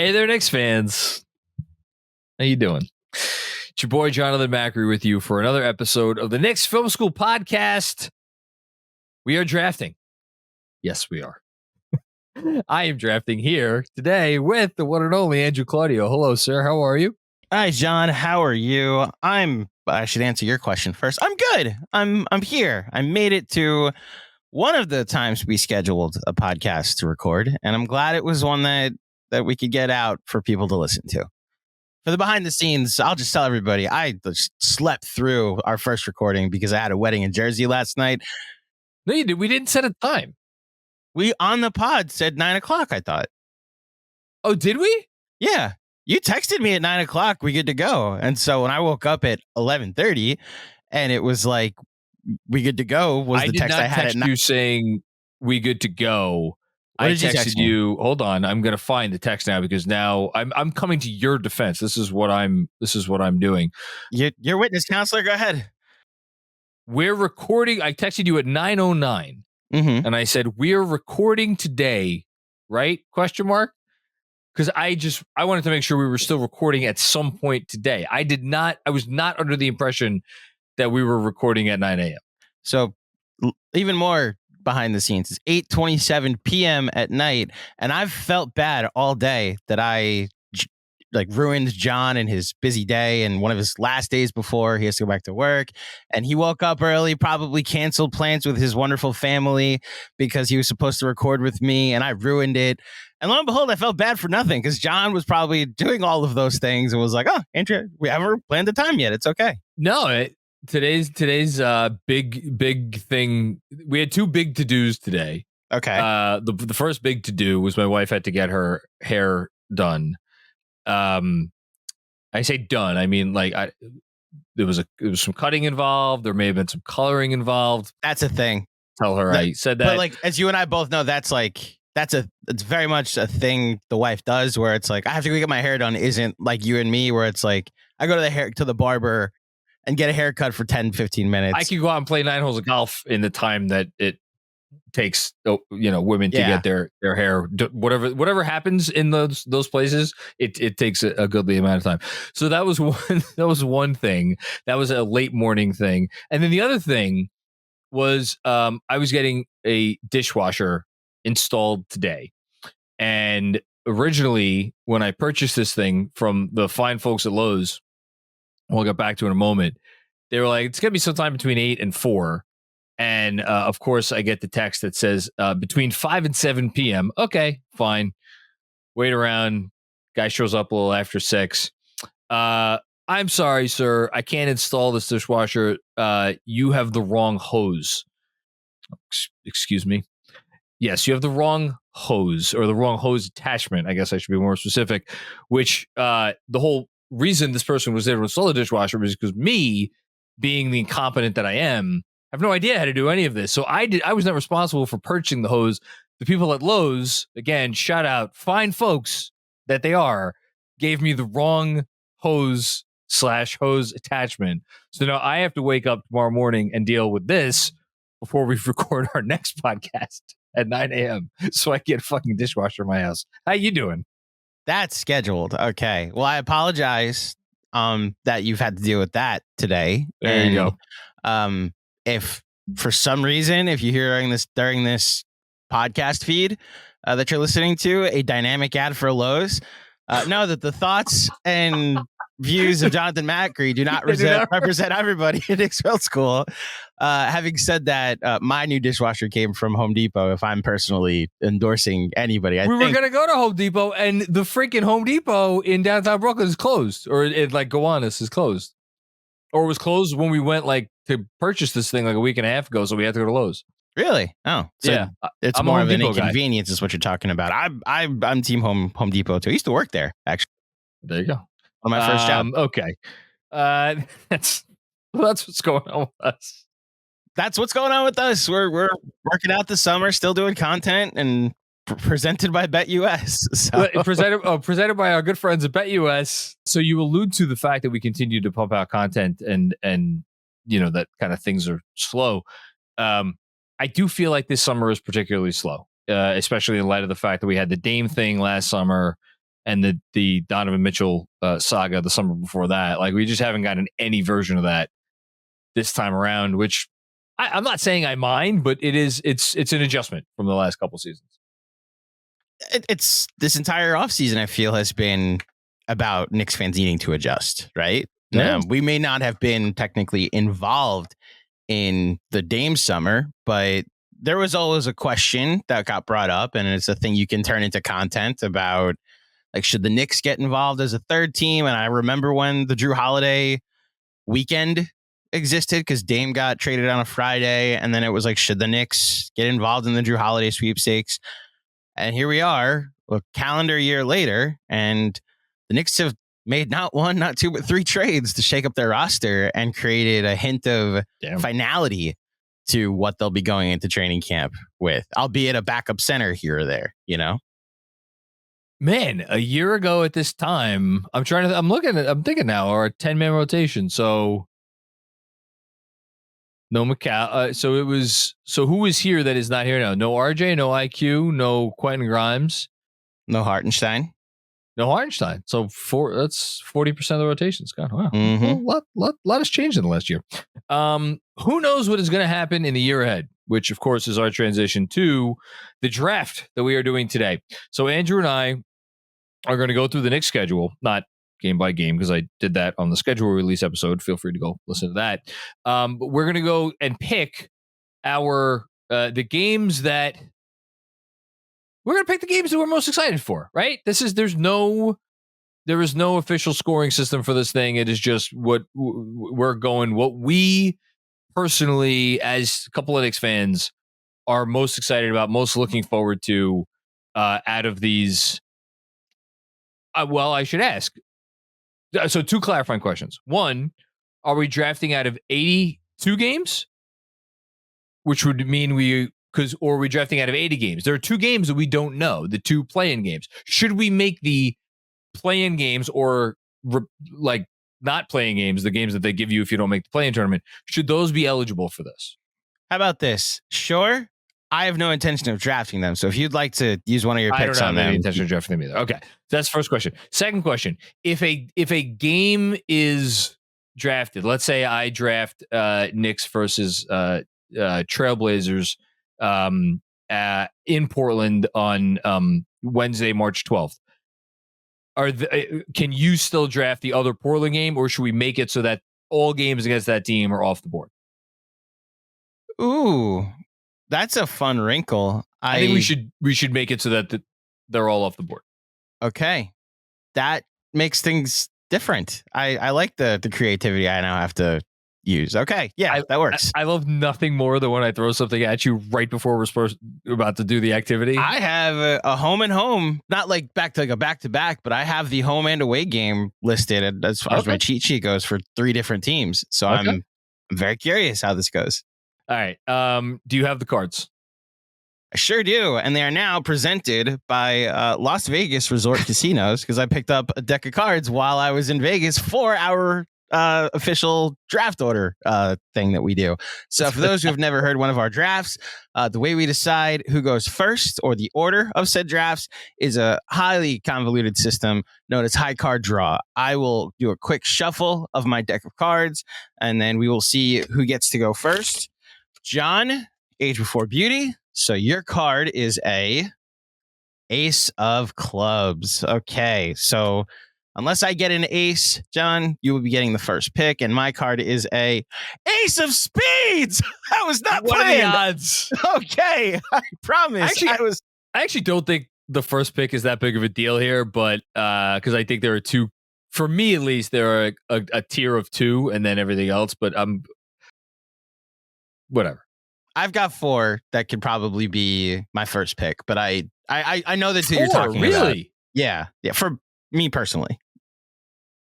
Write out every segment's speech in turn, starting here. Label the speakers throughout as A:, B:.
A: Hey there, Knicks fans. How you doing? It's your boy, Jonathan Macri, with you for another episode of the Knicks Film School Podcast. We are drafting. Yes, we are. I am drafting here today with the one and only Andrew Claudio. Hello, sir. How are you?
B: Hi, John. How are you? I should answer your question first. I'm good. I'm here. I made it to one of the times we scheduled a podcast to record, and I'm glad it was one that we could get out for people to listen to. For the behind the scenes, I'll just tell everybody I just slept through our first recording because I had a wedding in Jersey last night.
A: No, you did. We didn't set a time.
B: We on the pod said 9:00, I thought.
A: Oh, did we?
B: Yeah. You texted me at 9:00. We good to go. And so when I woke up at 11:30 and it was like, we good to go was the text I had at 9.
A: You saying we good to go.
B: What
A: I
B: did you
A: texted
B: text me?
A: you. Hold on. I'm going to find the text now because now I'm coming to your defense. This is what I'm doing.
B: Your witness counselor, go ahead.
A: We're recording. I texted you at 9:09.
B: Mm-hmm.
A: And I said, we're recording today, right? Question mark. Because I wanted to make sure we were still recording at some point today. I was not under the impression that we were recording at 9 a.m.
B: So even more behind the scenes, it's 8:27 p.m. at night. And I've felt bad all day that I ruined John and his busy day and one of his last days before he has to go back to work. And he woke up early, probably canceled plans with his wonderful family because he was supposed to record with me and I ruined it. And lo and behold, I felt bad for nothing because John was probably doing all of those things and was like, oh, Andrew, we haven't planned the time yet. It's okay.
A: No, today's big thing. We had two big to-dos today.
B: Okay.
A: The first big to-do was my wife had to get her hair done. I say done. I mean, there was some cutting involved. There may have been some coloring involved.
B: That's a thing.
A: Tell her I said that.
B: But as you and I both know, it's very much a thing the wife does where it's like, I have to go get my hair done. Isn't like you and me where it's like, I go to the barber and get a haircut for 10, 15 minutes.
A: I could go out and play 9 holes of golf in the time that it takes, women to get their hair, whatever happens in those places, it takes a goodly amount of time. So that was one thing. That was a late morning thing. And then the other thing was I was getting a dishwasher installed today. And originally when I purchased this thing from the fine folks at Lowe's, we'll get back to in a moment, they were like, it's going to be sometime between 8 and 4. And of course, I get the text that says between 5 and 7 p.m. Okay, fine. Wait around. Guy shows up a little after 6. I'm sorry, sir. I can't install this dishwasher. You have the wrong hose. Excuse me. Yes, you have the wrong hose or the wrong hose attachment. I guess I should be more specific, which the whole reason this person was there to install the dishwasher was because me, being the incompetent that I am, I have no idea how to do any of this. So I was not responsible for purchasing the hose. The people at Lowe's, again, shout out, fine folks that they are, gave me the wrong hose attachment. So now I have to wake up tomorrow morning and deal with this before we record our next podcast at 9 a.m. so I can get a fucking dishwasher in my house. How you doing?
B: That's scheduled. Okay. Well, I apologize that you've had to deal with that today.
A: There you
B: go. If for some reason, if you're hearing this during this podcast feed that you're listening to, a dynamic ad for Lowe's, know that the thoughts and views of Jonathan Macri do not represent everybody at Knicks Film School. Having said that, my new dishwasher came from Home Depot. If I'm personally endorsing anybody,
A: we were going to go to Home Depot, and the freaking Home Depot in downtown Brooklyn is closed, or Gowanus is closed. Or it was closed when we went to purchase this thing a week and a half ago, so we had to go to Lowe's.
B: Really? Oh, so yeah. It's I'm more of an inconvenience, is what you're talking about. I'm Team Home Depot too. I used to work there, actually.
A: There you go.
B: On my first job.
A: Okay, that's what's going on with us.
B: That's what's going on with us. We're working out this summer, still doing content, and presented by BetUS. So.
A: Presented by our good friends at BetUS. So you allude to the fact that we continue to pump out content and that kind of things are slow. I do feel like this summer is particularly slow, especially in light of the fact that we had the Dame thing last summer. and the Donovan Mitchell saga the summer before that. Like, we just haven't gotten any version of that this time around, which I'm not saying I mind, but it's an adjustment from the last couple seasons.
B: It's this entire offseason, I feel, has been about Knicks fans needing to adjust, right?
A: Yeah.
B: Now, we may not have been technically involved in the Dame summer, but there was always a question that got brought up, and it's a thing you can turn into content about, like, should the Knicks get involved as a third team? And I remember when the Drew Holiday weekend existed, because Dame got traded on a Friday, and then it was like, should the Knicks get involved in the Drew Holiday sweepstakes? And here we are, a calendar year later, and the Knicks have made not one, not two, but three trades to shake up their roster and created a hint of finality to what they'll be going into training camp with, albeit a backup center here or there, you know?
A: Man, a year ago at this time, I'm thinking now, or a 10-man rotation. So no McCall. So who is here that is not here now? No RJ, no IQ, no Quentin Grimes,
B: no Hartenstein.
A: No Hartenstein. So that's 40% of the rotation's gone. Wow.
B: Mm-hmm.
A: Well, lot has changed in the last year. Who knows what is going to happen in the year ahead, which of course is our transition to the draft that we are doing today. So Andrew and I are going to go through the Knicks schedule, not game by game, because I did that on the schedule release episode. Feel free to go listen to that. But we're going to go and pick the games that we're going to pick the games that we're most excited for, right? There is no official scoring system for this thing. It is just what we personally, as a couple of Knicks fans, are most excited about, most looking forward to out of these. Well, I should ask. So 2 clarifying questions. 1, are we drafting out of 82 games? Which would mean or are we drafting out of 80 games? There are 2 games that we don't know, the 2 play-in games. Should we make the play-in games or not playing games, the games that they give you if you don't make the play-in tournament, should those be eligible for this?
B: How about this? Sure. I have no intention of drafting them. So if you'd like to use one of your picks on them. I don't have any
A: intention of drafting them either. Okay. That's the first question. Second question. If a game is drafted, let's say I draft Knicks versus Trailblazers in Portland on Wednesday, March 12th. Can you still draft the other Portland game, or should we make it so that all games against that team are off the board?
B: Ooh, that's a fun wrinkle.
A: I think we should make it so that they're all off the board.
B: Okay, that makes things different. I like the creativity I now have to use. Okay, yeah, that works.
A: I love nothing more than when I throw something at you right before we're about to do the activity.
B: I have a home and home, not like back to back, but I have the home and away game listed as far as my cheat sheet goes for 3 different teams. So I'm very curious how this goes.
A: All right. Do you have the cards?
B: I sure do. And they are now presented by Las Vegas Resort Casinos, because I picked up a deck of cards while I was in Vegas for our official draft order thing that we do. So for those who have never heard one of our drafts, the way we decide who goes first, or the order of said drafts, is a highly convoluted system known as high card draw. I will do a quick shuffle of my deck of cards, and then we will see who gets to go first. John, age before beauty. So your card is a ace of clubs. Okay, so unless I get an ace, John, you will be getting the first pick, and my card is a ace of spades. I was not playing.
A: What are the odds?
B: Okay, I promise.
A: I actually don't think the first pick is that big of a deal here, but because I think there are 2, for me at least, there are a tier of 2, and then everything else. But whatever.
B: I've got 4 that could probably be my first pick, but I know that's who
A: 4,
B: you're talking
A: really?
B: about. Yeah, for me personally.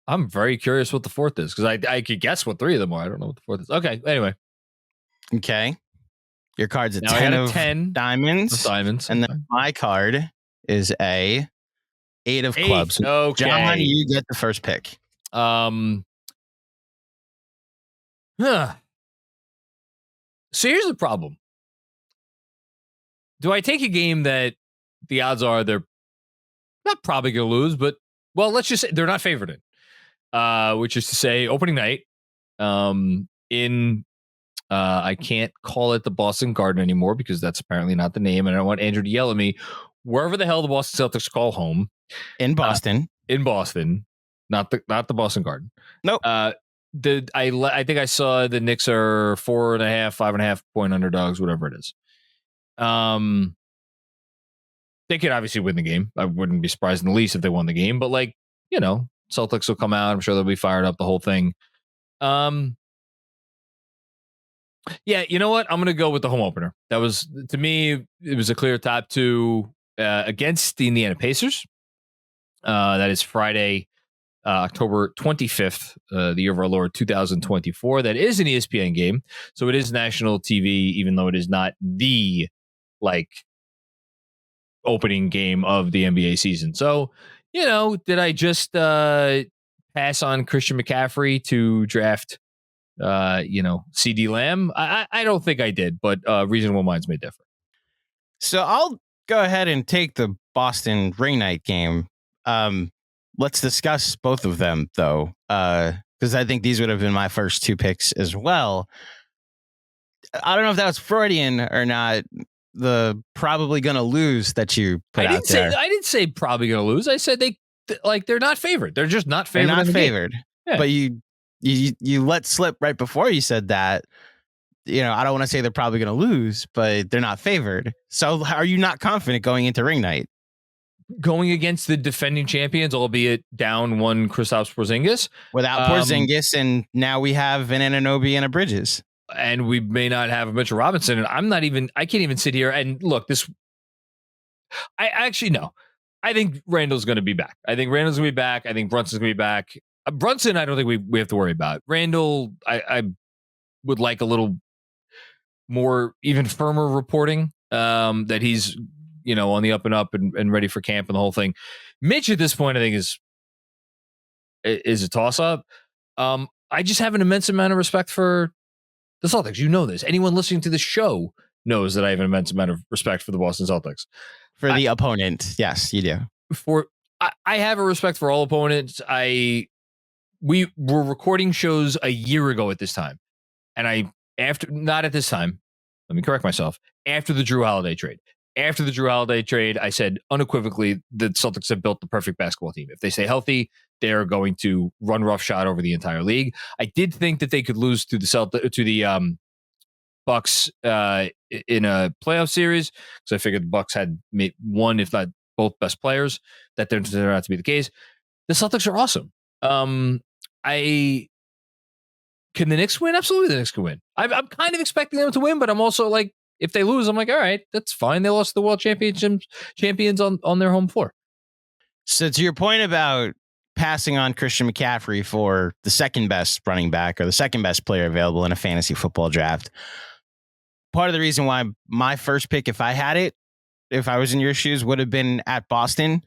A: I'm very curious what the 4th is, because I could guess what 3 of them are. I don't know what the 4th is. Okay, anyway.
B: Okay. Your card's a
A: now
B: 10
A: of
B: 10 diamonds. And then my card is a 8 of clubs.
A: Okay.
B: John, you get the first pick.
A: So here's the problem. Do I take a game that the odds are they're not probably going to lose, but let's just say they're not favored in, which is to say opening night in I can't call it the Boston Garden anymore because that's apparently not the name, and I don't want Andrew to yell at me. Wherever the hell the Boston Celtics call home,
B: in Boston,
A: not the Boston Garden.
B: Nope.
A: I think I saw the Knicks are 4.5, 5.5 point underdogs, whatever it is. They could obviously win the game. I wouldn't be surprised in the least if they won the game, but Celtics will come out. I'm sure they'll be fired up, the whole thing. Yeah, you know what? I'm going to go with the home opener. That was, to me, it was a clear top two against the Indiana Pacers. That is Friday, October 25th, the year of our Lord 2024. That is an ESPN game. So it is national TV, even though it is not the opening game of the NBA season. So, did I just pass on Christian McCaffrey to draft CD Lamb? I don't think I did, but reasonable minds may differ.
B: So I'll go ahead and take the Boston ring night game. Let's discuss both of them, though, because I think these would have been my first two picks as well. I don't know if that was Freudian or not. The probably going to lose that you put out there.
A: I didn't say probably going to lose. I said they're not favored. They're just not favored.
B: They're not favored.
A: Yeah.
B: But you let slip right before you said that. I don't want to say they're probably going to lose, but they're not favored. So are you not confident going into ring night?
A: Going against the defending champions, albeit down one Kristaps Porzingis.
B: Without Porzingis, and now we have an Anunoby and a Bridges.
A: And we may not have a Mitchell Robinson. And I can't even sit here and look, I actually know. I think Randall's going to be back. I think Brunson's going to be back. Brunson, I don't think we have to worry about. Randall, I would like a little more, even firmer reporting that he's, on the up and up and ready for camp and the whole thing. Mitch at this point, I think is a toss up. I just have an immense amount of respect for the Celtics. You know this. Anyone listening to this show knows that I have an immense amount of respect for the Boston Celtics.
B: For the opponent, yes, you do.
A: I have a respect for all opponents. We were recording shows a year ago at this time. And not at this time, let me correct myself, after the Drew Holiday trade. After the Drew Holiday trade, I said unequivocally the Celtics have built the perfect basketball team. If they stay healthy, they're going to run roughshod over the entire league. I did think that they could lose to the Bucks in a playoff series, because I figured the Bucks had one, if not both, best players. That turned out to be the case. The Celtics are awesome. Can the Knicks win? Absolutely, the Knicks can win. I'm kind of expecting them to win, but I'm also like, if they lose, I'm like, all right, that's fine. They lost the world champions on their home floor.
B: So to your point about passing on Christian McCaffrey for the second best running back or the second best player available in a fantasy football draft, part of the reason why my first pick, if I had it, if I was in your shoes, would have been at Boston,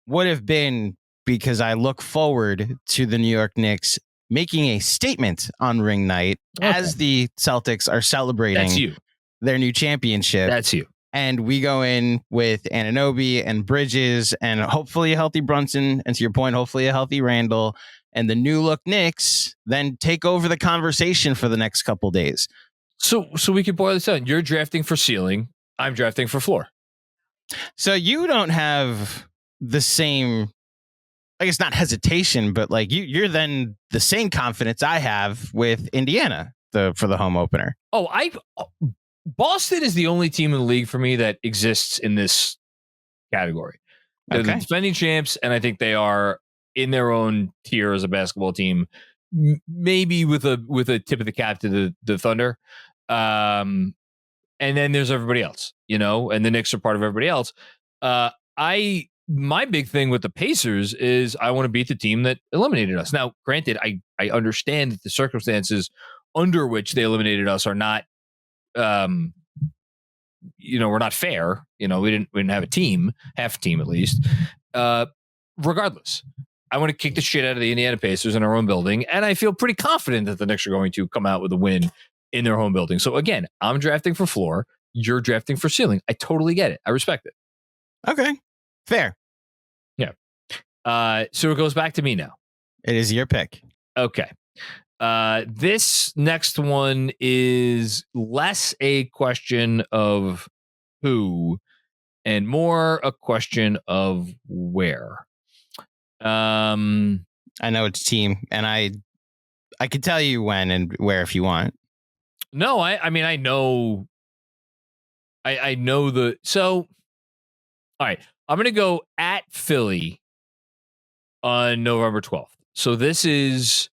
B: would have been because I look forward to the New York Knicks making a statement on ring night as the Celtics are celebrating their new championship.
A: That's you.
B: And we go in with Anunoby and Bridges and hopefully a healthy Brunson. And to your point, hopefully a healthy Randall. And the new look Knicks then take over the conversation for the next couple days.
A: So we can boil this down. You're drafting for ceiling. I'm drafting for floor.
B: So you don't have the same, I guess not hesitation, but like you're then the same confidence I have with Indiana for the home opener.
A: Boston is the only team in the league for me that exists in this category. They're the defending champs, and I think they are in their own tier as a basketball team, maybe with a tip of the cap to the Thunder. And then there's everybody else, and the Knicks are part of everybody else. My big thing with the Pacers is I want to beat the team that eliminated us. Now, granted, I understand that the circumstances under which they eliminated us are not, we're not fair. We didn't have a team, half a team at least. Regardless, I want to kick the shit out of the Indiana Pacers in our own building, and I feel pretty confident that the Knicks are going to come out with a win in their home building. So again, I'm drafting for floor. You're drafting for ceiling. I totally get it. I respect it.
B: Okay, fair.
A: Yeah. So it goes back to me now.
B: It is your pick.
A: Okay. This next one is less a question of who and more a question of where.
B: I know it's team, and I can tell you when and where if you want.
A: No, I mean, I know. I know the. So, all right, I'm going to go at Philly on November 12th. So this is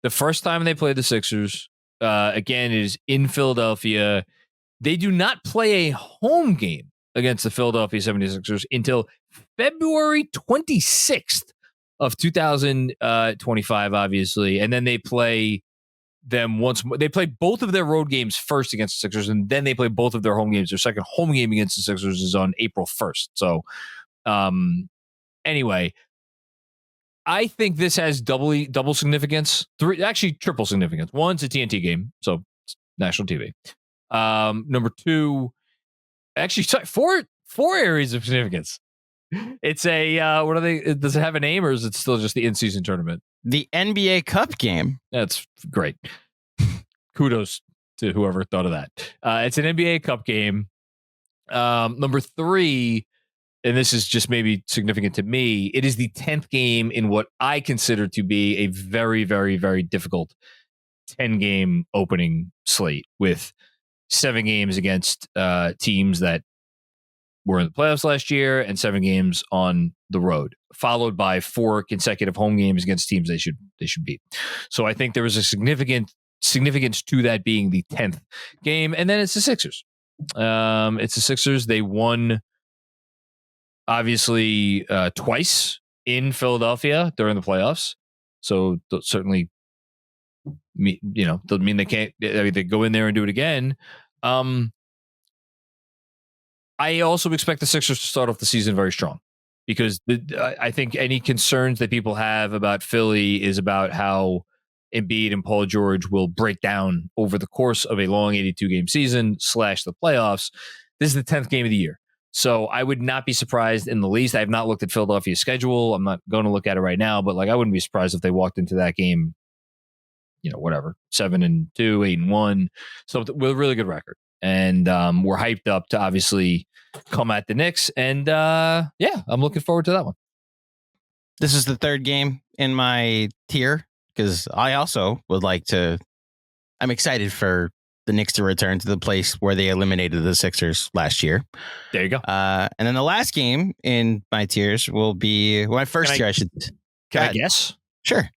A: the first time they play the Sixers. Again, it is in Philadelphia. They do not play a home game against the Philadelphia 76ers until February 26th of 2025, obviously. And then they play them once more. They play both of their road games first against the Sixers, and then they play both of their home games. Their second home game against the Sixers is on April 1st. So, anyway, I think this has double significance. Actually, triple significance. One, it's a TNT game, so it's national TV. Number two, actually, four areas of significance. It's a what are they? Does it have a name, or is it still just the in-season tournament?
B: The NBA Cup game.
A: That's great. Kudos to whoever thought of that. It's an NBA Cup game. Number three, and this is just maybe significant to me, it is the 10th game in what I consider to be a very, very, very difficult 10-game opening slate with 7 games against teams that were in the playoffs last year and 7 games on the road, followed by 4 consecutive home games against teams they should beat. So I think there was a significance to that being the 10th game. And then it's the Sixers. It's the Sixers. They won, obviously, twice in Philadelphia during the playoffs. So certainly, doesn't mean they can't. I mean, they go in there and do it again. I also expect the Sixers to start off the season very strong because I think any concerns that people have about Philly is about how Embiid and Paul George will break down over the course of a long 82-game season / the playoffs. This is the 10th game of the year. So I would not be surprised in the least. I have not looked at Philadelphia's schedule. I'm not going to look at it right now, but I wouldn't be surprised if they walked into that game, 7-2, 8-1, so with a really good record. And we're hyped up to obviously come at the Knicks. And I'm looking forward to that one.
B: This is the third game in my tier because I also would like to. I'm excited for the Knicks to return to the place where they eliminated the Sixers last year.
A: There you go.
B: And then the last game in my tiers will be my first tier.
A: Can I guess?
B: Sure.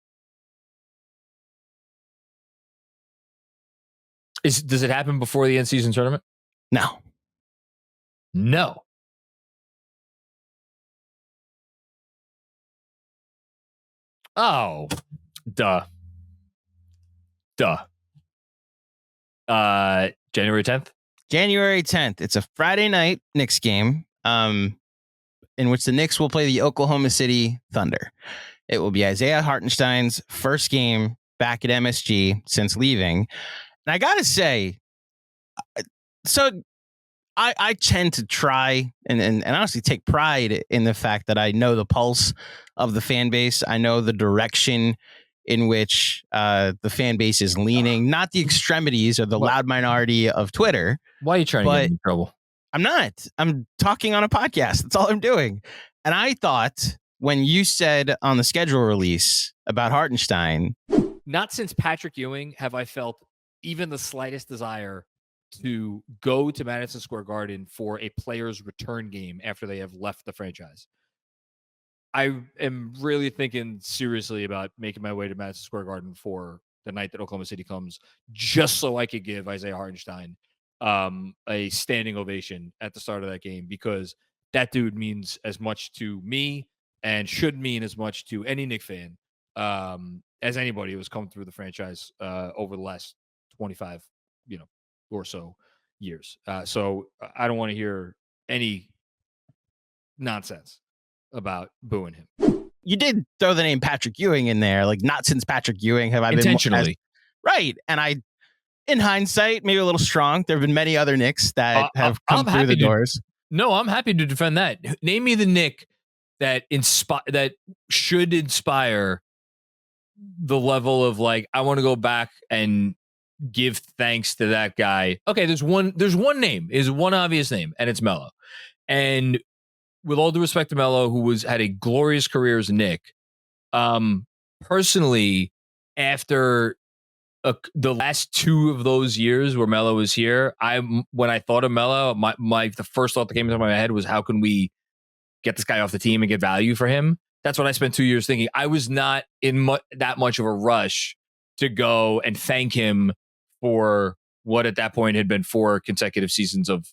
A: Does it happen before the in-season tournament? No. Oh, duh. January 10th?
B: January 10th. It's a Friday night Knicks game, in which the Knicks will play the Oklahoma City Thunder. It will be Isaiah Hartenstein's first game back at MSG since leaving. And I got to say, so I tend to try and honestly take pride in the fact that I know the pulse of the fan base. I know the direction in which the fan base is leaning, not the extremities or the loud minority of Twitter.
A: Why are you trying to get in trouble?
B: I'm not. I'm talking on a podcast. That's all I'm doing. And I thought when you said on the schedule release about Hartenstein.
A: Not since Patrick Ewing have I felt even the slightest desire to go to Madison Square Garden for a player's return game after they have left the franchise. I am really thinking seriously about making my way to Madison Square Garden for the night that Oklahoma City comes, just so I could give Isaiah Hartenstein a standing ovation at the start of that game, because that dude means as much to me and should mean as much to any Knicks fan as anybody who's come through the franchise over the last 25, or so years. So I don't want to hear any nonsense about booing him.
B: You did throw the name Patrick Ewing in there, not since Patrick Ewing have I been
A: intentionally
B: right. And I, in hindsight, maybe a little strong. There have been many other Knicks that have come through the doors.
A: No, I'm happy to defend that. Name me the Knick that should inspire the level of like, I want to go back and give thanks to that guy. Okay, there's one name, is one obvious name, and it's Melo. And with all due respect to Melo, who had a glorious career as a Knick, personally, after the last 2 of those years where Melo was here, when I thought of Melo, the first thought that came into my head was, how can we get this guy off the team and get value for him? That's what I spent 2 years thinking. I was not in that much of a rush to go and thank him for what at that point had been 4 consecutive seasons of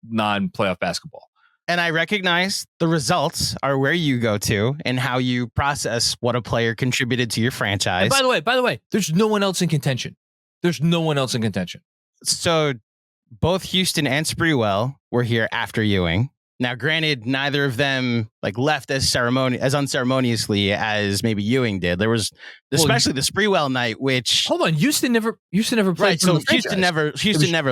A: non-playoff basketball.
B: And I recognize the results are where you go to and how you process what a player contributed to your franchise.
A: And by the way, there's no one else in contention. So
B: both Houston and Sprewell were here after Ewing. Now, granted, neither of them like left as unceremoniously as maybe Ewing did. There was especially the Sprewell night, which
A: hold on, Houston never played.
B: Right, so Houston never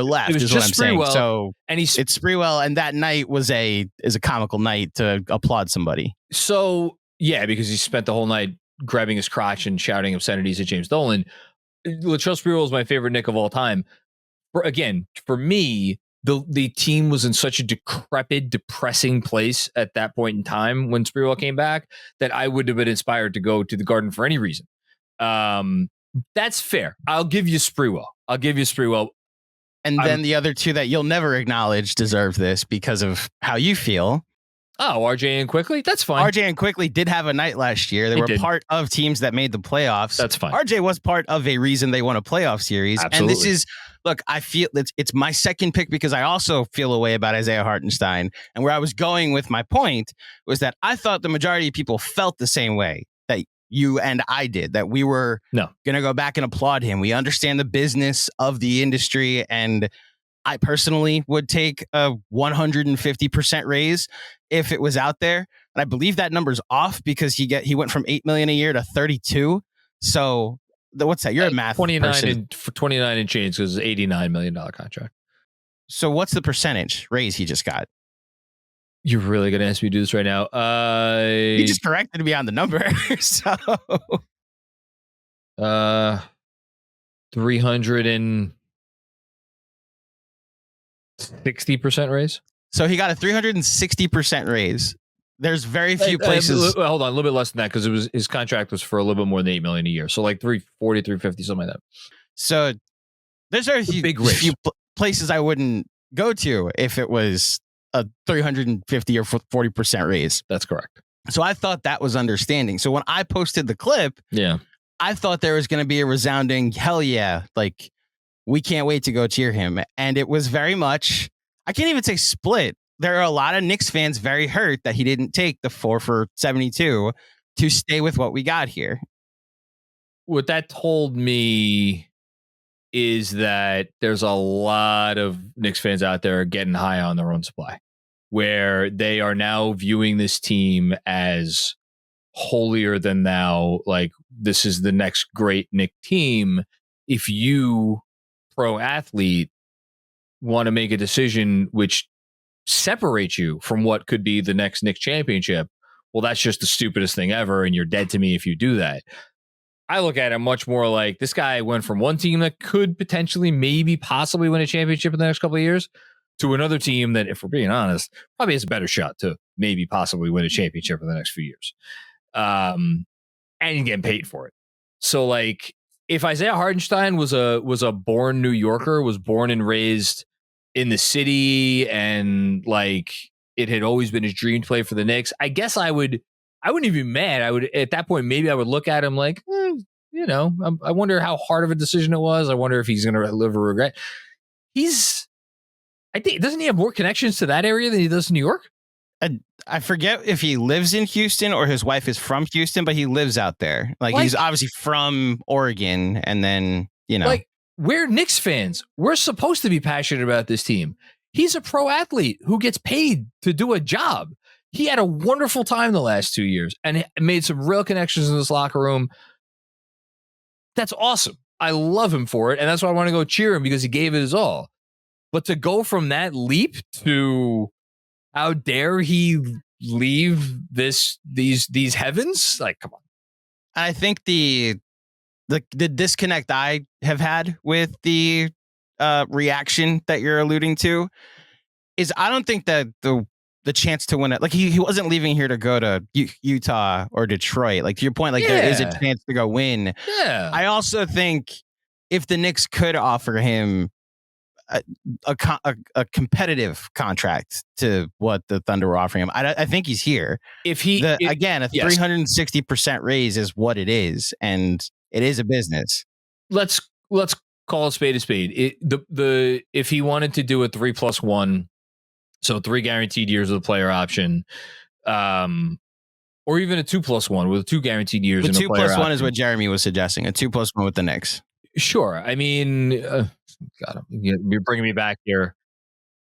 B: left. It was just Sprewell. So and it's Sprewell, and that night is a comical night to applaud somebody.
A: So yeah, because he spent the whole night grabbing his crotch and shouting obscenities at James Dolan. Latrell Sprewell is my favorite Knick of all time. For me, the team was in such a decrepit, depressing place at that point in time when Sprewell came back that I would have been inspired to go to the Garden for any reason. That's fair. I'll give you Sprewell.
B: And then the other 2 that you'll never acknowledge deserve this because of how you feel.
A: Oh, RJ and Quickly? That's fine.
B: RJ and Quickly did have a night last year. They were part of teams that made the playoffs.
A: That's fine.
B: RJ was part of a reason they won a playoff series.
A: Absolutely.
B: And this is, look, I feel it's my second pick because I also feel a way about Isaiah Hartenstein. And where I was going with my point was that I thought the majority of people felt the same way that you and I did, that we were going to go back and applaud him. We understand the business of the industry, and I personally would take a 150% raise if it was out there. And I believe that number's off because he went from $8 million a year to 32. So what's that? You're a math
A: 29
B: person.
A: 29 and change because it's an $89 million contract.
B: So what's the percentage raise he just got?
A: You're really going to ask me to do this right now?
B: He just corrected me on the number. So
A: 360% raise.
B: So he got a 360% raise. There's very few places.
A: Hold on, a little bit less than that because his contract was for a little bit more than $8 million a year. So like 340, 350, something like that.
B: So there's very few places I wouldn't go to if it was a 350 or 40% raise.
A: That's correct.
B: So I thought that was understanding. So when I posted the clip, I thought there was going to be a resounding hell yeah, like we can't wait to go cheer him. And it was very much, I can't even say split. There are a lot of Knicks fans very hurt that he didn't take the 4 for 72 to stay with what we got here.
A: What that told me is that there's a lot of Knicks fans out there getting high on their own supply, where they are now viewing this team as holier than thou. Like, this is the next great Knick team. If you, pro athlete, want to make a decision which separates you from what could be the next Knicks championship, well, that's just the stupidest thing ever, and you're dead to me if you do that. I look at it much more like this guy went from one team that could potentially, maybe, possibly win a championship in the next couple of years to another team that, if we're being honest, probably has a better shot to maybe possibly win a championship in the next few years. And you're getting paid for it. So, like, if Isaiah Hartenstein was a born New Yorker, was born and raised in the city, and like it had always been his dream to play for the Knicks, I guess I wouldn't even be mad. I would, at that point, maybe I would look at him like, I wonder how hard of a decision it was. I wonder if he's going to live a regret. I think, doesn't he have more connections to that area than he does to New York?
B: I forget if he lives in Houston or his wife is from Houston, but he lives out there. Like he's obviously from Oregon, and then, like, we're Knicks fans. We're supposed to be passionate about this team. He's a pro athlete who gets paid to do a job. He had a wonderful time the last 2 years and made some real connections in this locker room. That's awesome. I love him for it. And that's why I want to go cheer him, because he gave it his all. But to go from that leap to how dare he
A: leave these heavens? Like, come on.
B: I think the disconnect I have had with the reaction that you're alluding to is I don't think that the chance to win it, like he wasn't leaving here to go to Utah or Detroit. Like to your point, like there is a chance to go win.
A: Yeah.
B: I also think if the Knicks could offer him a competitive contract to what the Thunder were offering him, I think he's here.
A: If he
B: again, a 360% raise is what it is, and it is a business.
A: Let's call a spade a spade. If he wanted to do a 3+1. So 3 guaranteed years of the player option, or even a 2+1 with 2 guaranteed years.
B: But
A: in the player
B: 2+1
A: option.
B: is what Jeremy was suggesting. A 2+1 with the Knicks.
A: Sure. I mean, God, you're bringing me back here.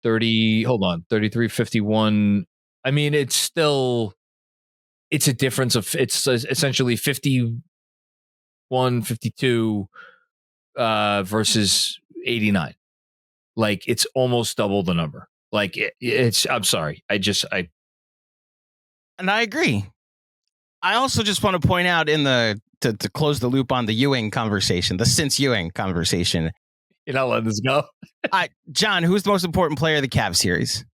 A: 33, 51. I mean, it's a difference of, it's essentially 51, 52 versus 89. Like it's almost double the number. Like I'm sorry. And
B: I agree. I also just want to point out to close the loop on the Ewing conversation, the since Ewing conversation.
A: You're not letting this go.
B: John, who's the most important player of the Cavs series?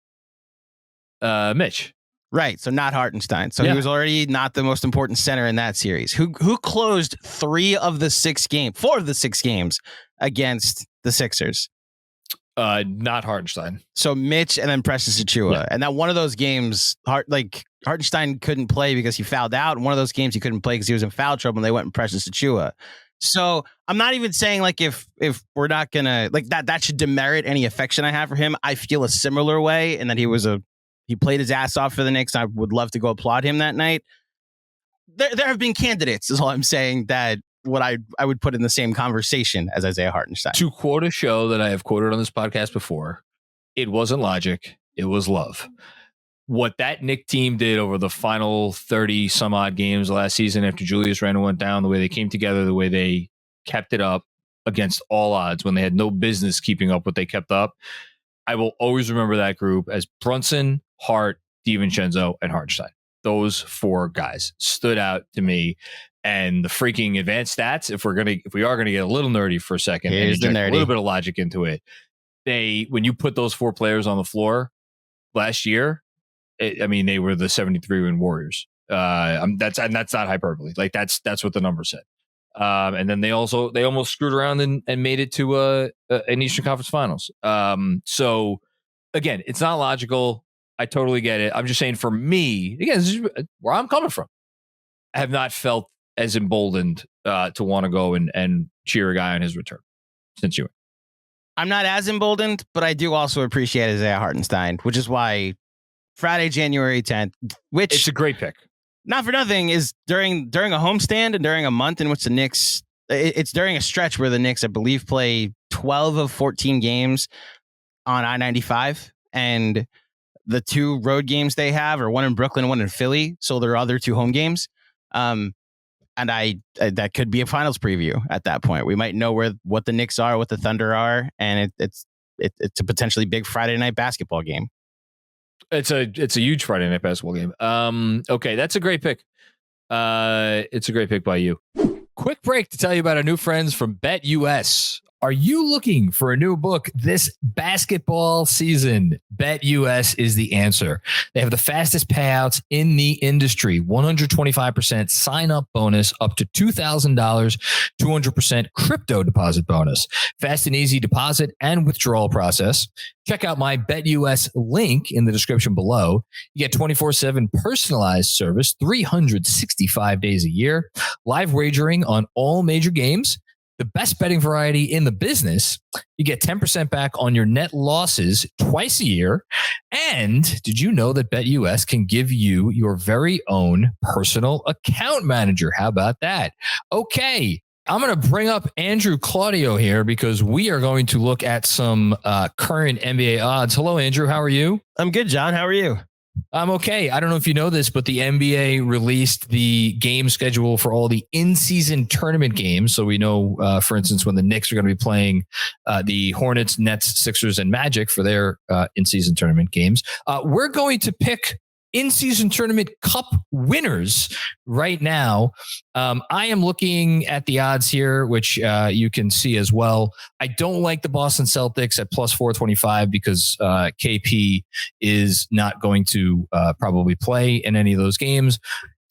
A: Mitch.
B: Right. So not Hartenstein. So he was already not the most important center in that series. Who closed 4 of the 6 games against the Sixers?
A: Not Hartenstein.
B: So Mitch and then Precious Achiuwa. And that one of those games, Hartenstein couldn't play because he fouled out. And one of those games he couldn't play because he was in foul trouble and they went and Precious Achiuwa. So I'm not even saying like if we're not gonna like that should demerit any affection I have for him. I feel a similar way and that he played his ass off for the Knicks. I would love to go applaud him that night. There have been candidates, is all I'm saying, that what I would put in the same conversation as Isaiah Hartenstein.
A: To quote a show that I have quoted on this podcast before, it wasn't logic, it was love. What that Knick team did over the final 30 some odd games last season after Julius Randle went down, the way they came together, the way they kept it up against all odds when they had no business keeping up what they kept up. I will always remember that group as Brunson, Hart, DiVincenzo, and Hartenstein. Those 4 guys stood out to me. And the freaking advanced stats, if we are gonna get a little nerdy for a second and inject a little bit of logic into it, when you put those 4 players on the floor last year, they were the 73-win Warriors. That's not hyperbole. Like that's what the number said. And then they almost screwed around and made it to an Eastern Conference Finals. So again, it's not logical. I totally get it. I'm just saying, for me, again, this is where I'm coming from. I have not felt as emboldened to want to go and cheer a guy on his return since you.
B: I'm not as emboldened, but I do also appreciate Isaiah Hartenstein, which is why Friday, January 10th, which
A: it's a great pick.
B: Not for nothing, is during a homestand and during a month in which the Knicks, it's during a stretch where the Knicks, I believe, play 12 of 14 games on I-95, and the 2 road games they have are one in Brooklyn, one in Philly. So there are other 2 home games. And that could be a finals preview at that point. We might know what the Knicks are, what the Thunder are, and it's a potentially big Friday night basketball game.
A: It's a huge Friday night basketball game. Okay, that's a great pick. It's a great pick by you. Quick break to tell you about our new friends from BetUS. Are you looking for a new book this basketball season? BetUS is the answer. They have the fastest payouts in the industry. 125% sign-up bonus up to $2,000, 200% crypto deposit bonus. Fast and easy deposit and withdrawal process. Check out my BetUS link in the description below. You get 24/7 personalized service, 365 days a year, live wagering on all major games, the best betting variety in the business. You get 10% back on your net losses twice a year. And did you know that BetUS can give you your very own personal account manager? How about that? Okay, I'm going to bring up Andrew Claudio here because we are going to look at some current NBA odds. Hello, Andrew. How are you?
B: I'm good, John. How are you?
A: I'm okay. I don't know if you know this, but the NBA released the game schedule for all the in-season tournament games. So we know, for instance, when the Knicks are going to be playing the Hornets, Nets, Sixers, and Magic for their in-season tournament games. We're going to pick in-season tournament cup winners right now. I am looking at the odds here, which you can see as well. I don't like the Boston Celtics at plus 425 because KP is not going to probably play in any of those games.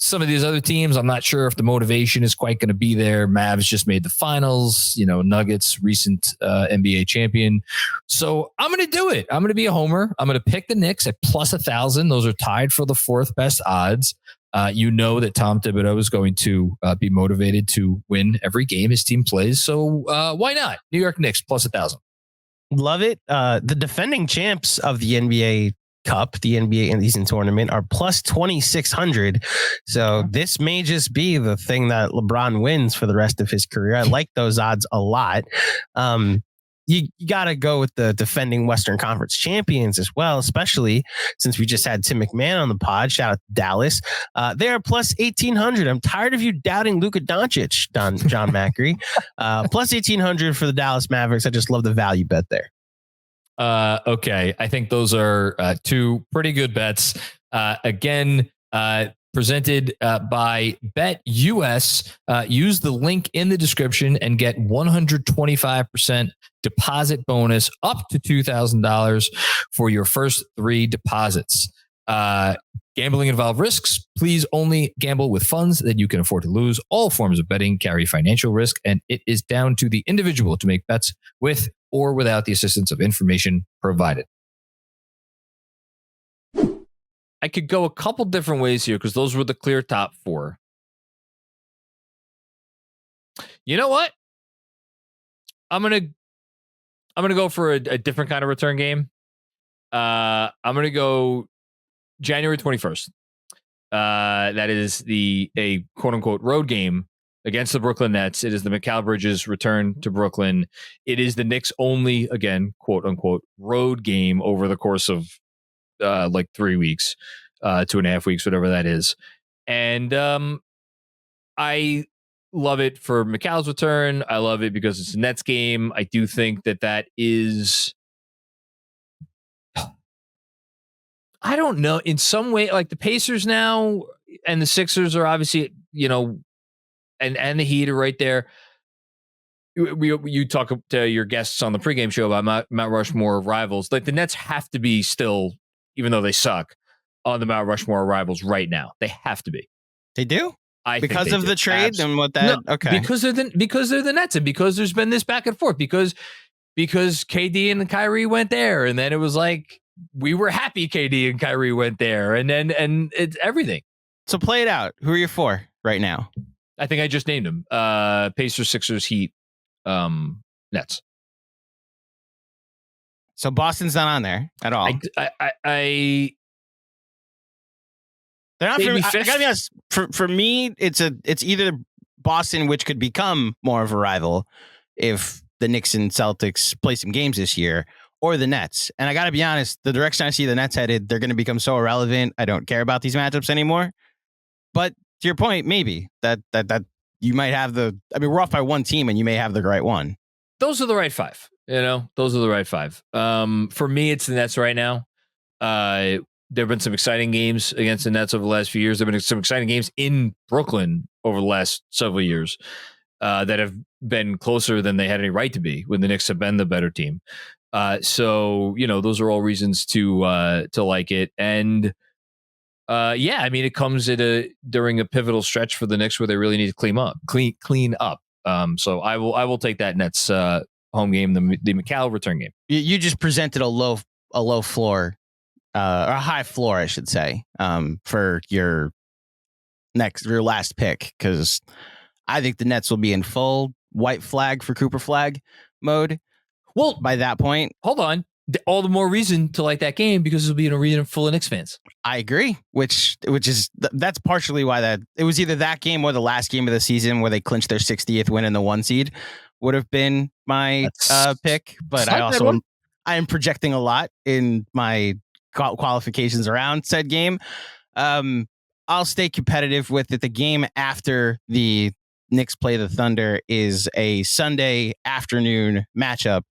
A: Some of these other teams, I'm not sure if the motivation is quite going to be there. Mavs just made the finals, Nuggets, recent NBA champion. So I'm going to do it. I'm going to be a homer. I'm going to pick the Knicks at plus 1,000. Those are tied for the fourth best odds. That Tom Thibodeau is going to be motivated to win every game his team plays. So why not? New York Knicks plus 1,000.
B: Love it. The defending champs of the NBA Cup, the NBA in-season tournament, are plus 2,600. So this may just be the thing that LeBron wins for the rest of his career. I like those odds a lot. You got to go with the defending Western Conference champions as well, especially since we just had Tim McMahon on the pod. Shout out to Dallas. They are plus 1,800. I'm tired of you doubting Luka Doncic, Jon GMAC. Plus 1,800 for the Dallas Mavericks. I just love the value bet there.
A: Okay. I think those are two pretty good bets. Again, presented by BetUS. Use the link in the description and get 125% deposit bonus up to $2,000 for your first 3 deposits. Gambling involves risks. Please only gamble with funds that you can afford to lose. All forms of betting carry financial risk, and it is down to the individual to make bets with or without the assistance of information provided. I could go a couple different ways here because those were the clear top 4. You know what? I'm gonna go for a different kind of return game. I'm gonna go January 21st. That is a quote unquote road game against the Brooklyn Nets. It is the Mikal Bridges return to Brooklyn. It is the Knicks' only, again, quote unquote, road game over the course of 3 weeks, 2.5 weeks, whatever that is. And I love it for Mikal's return. I love it because it's a Nets game. I do think that is, I don't know, in some way, like the Pacers now and the Sixers are obviously, and the Heat are right there. You talk to your guests on the pregame show about Mount Rushmore rivals. Like the Nets have to be still, even though they suck, on the Mount Rushmore rivals right now. They have to be.
B: They do?
A: Because
B: of the trade and what that? No, okay.
A: Because they're the Nets, and because there's been this back and forth. Because KD and Kyrie went there, and then it was like we were happy KD and Kyrie went there, and it's everything.
B: So play it out. Who are you for right now?
A: I think I just named them. Pacers, Sixers, Heat, Nets.
B: So Boston's not on there at all. They're not for me. I gotta be honest. For me, it's either Boston, which could become more of a rival if the Knicks and Celtics play some games this year, or the Nets. And I gotta be honest, the direction I see the Nets headed, they're going to become so irrelevant. I don't care about these matchups anymore. But to your point, maybe that you might have we're off by one team, and you may have the right one.
A: Those are the right 5. Those are the right 5. For me, it's the Nets right now. There have been some exciting games against the Nets over the last few years. There have been some exciting games in Brooklyn over the last several years that have been closer than they had any right to be when the Knicks have been the better team. So those are all reasons to like it. And it comes during a pivotal stretch for the Knicks where they really need to clean up. So I will take that Nets home game, the Mikal return game.
B: You just presented a low floor. Or a high floor, I should say, for your last pick, because I think the Nets will be in full white flag for Cooper flag mode. Well, by that point,
A: hold on, all the more reason to like that game because it'll be an arena full of Knicks fans.
B: I agree, which is that's partially why that it was either that game or the last game of the season where they clinched their 60th win in the 1 seed would have been my pick. But I am projecting a lot in my qualifications around said game. I'll stay competitive with it. The game after the Knicks play the Thunder is a Sunday afternoon matchup.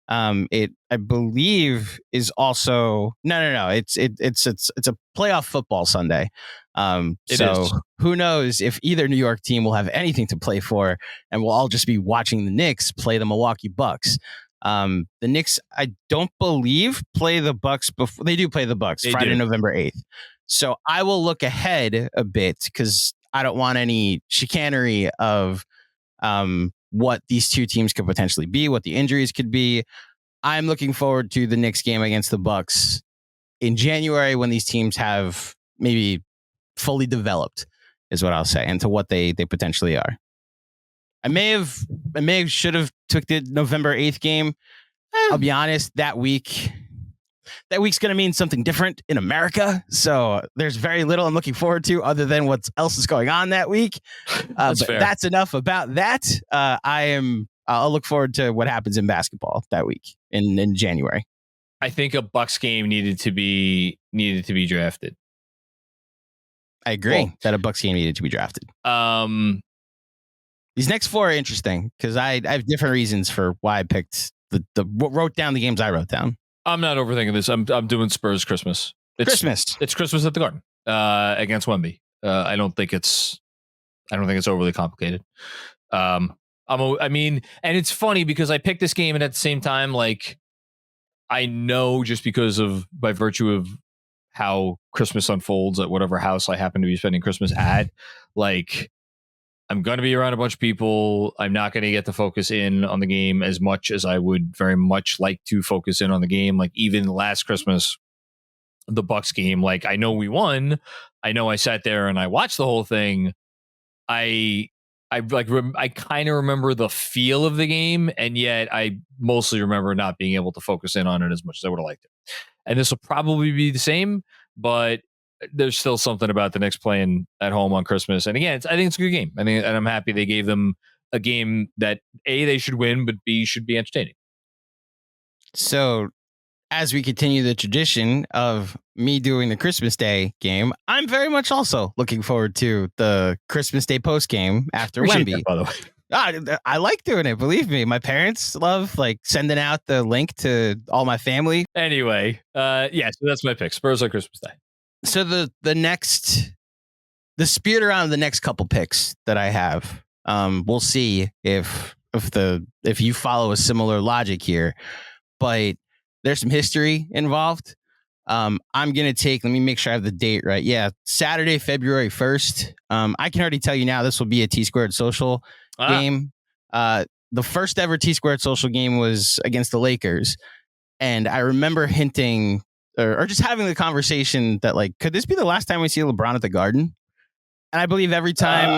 B: It, I believe, is also no. It's a playoff football Sunday. So who knows if either New York team will have anything to play for, and we'll all just be watching the Knicks play the Milwaukee Bucks. The Knicks, I don't believe, play the Bucks before they do play the Bucks Friday, November 8th. So I will look ahead a bit because I don't want any chicanery of what these two teams could potentially be, what the injuries could be. I'm looking forward to the Knicks game against the Bucks in January when these teams have maybe fully developed, is what I'll say, and to what they potentially are. I should have took the November 8th game. I'll be honest, that week's going to mean something different in America. So there's very little I'm looking forward to other than what else is going on that week. But fair. That's enough about that. I'll look forward to what happens in basketball that week in January.
A: I think a Bucks game needed to be drafted.
B: I agree that a Bucks game needed to be drafted. These next four are interesting because I have different reasons for why I picked wrote down the games I wrote down.
A: I'm not overthinking this. I'm doing Spurs Christmas. It's Christmas at the Garden against Wemby. I don't think it's overly complicated. And it's funny because I picked this game and at the same time, like, I know just because of by virtue of how Christmas unfolds at whatever house I happen to be spending Christmas at, like, I'm going to be around a bunch of people. I'm not going to get to focus in on the game as much as I would very much like to focus in on the game. Like, even last Christmas, the Bucks game, like, I know we won. I know I sat there and I watched the whole thing. I kind of remember the feel of the game, and yet I mostly remember not being able to focus in on it as much as I would have liked it. And this will probably be the same, but there's still something about the Knicks playing at home on Christmas. And again, I think it's a good game. And I'm happy they gave them a game that A, they should win, but B, should be entertaining.
B: So as we continue the tradition of me doing the Christmas Day game, I'm very much also looking forward to the Christmas Day post game after Wemby.
A: By the way,
B: I like doing it. Believe me, my parents love like sending out the link to all my family.
A: Anyway, so that's my pick. Spurs on Christmas Day.
B: So the spirit around the next couple picks that I have, we'll see if you follow a similar logic here, but there's some history involved. I'm going to take, let me make sure I have the date right. Yeah. Saturday, February 1st. I can already tell you now, this will be a T-Squared Social game. The first ever T-Squared Social game was against the Lakers. And I remember hinting or just having the conversation that, like, could this be the last time we see LeBron at the Garden? And I believe every time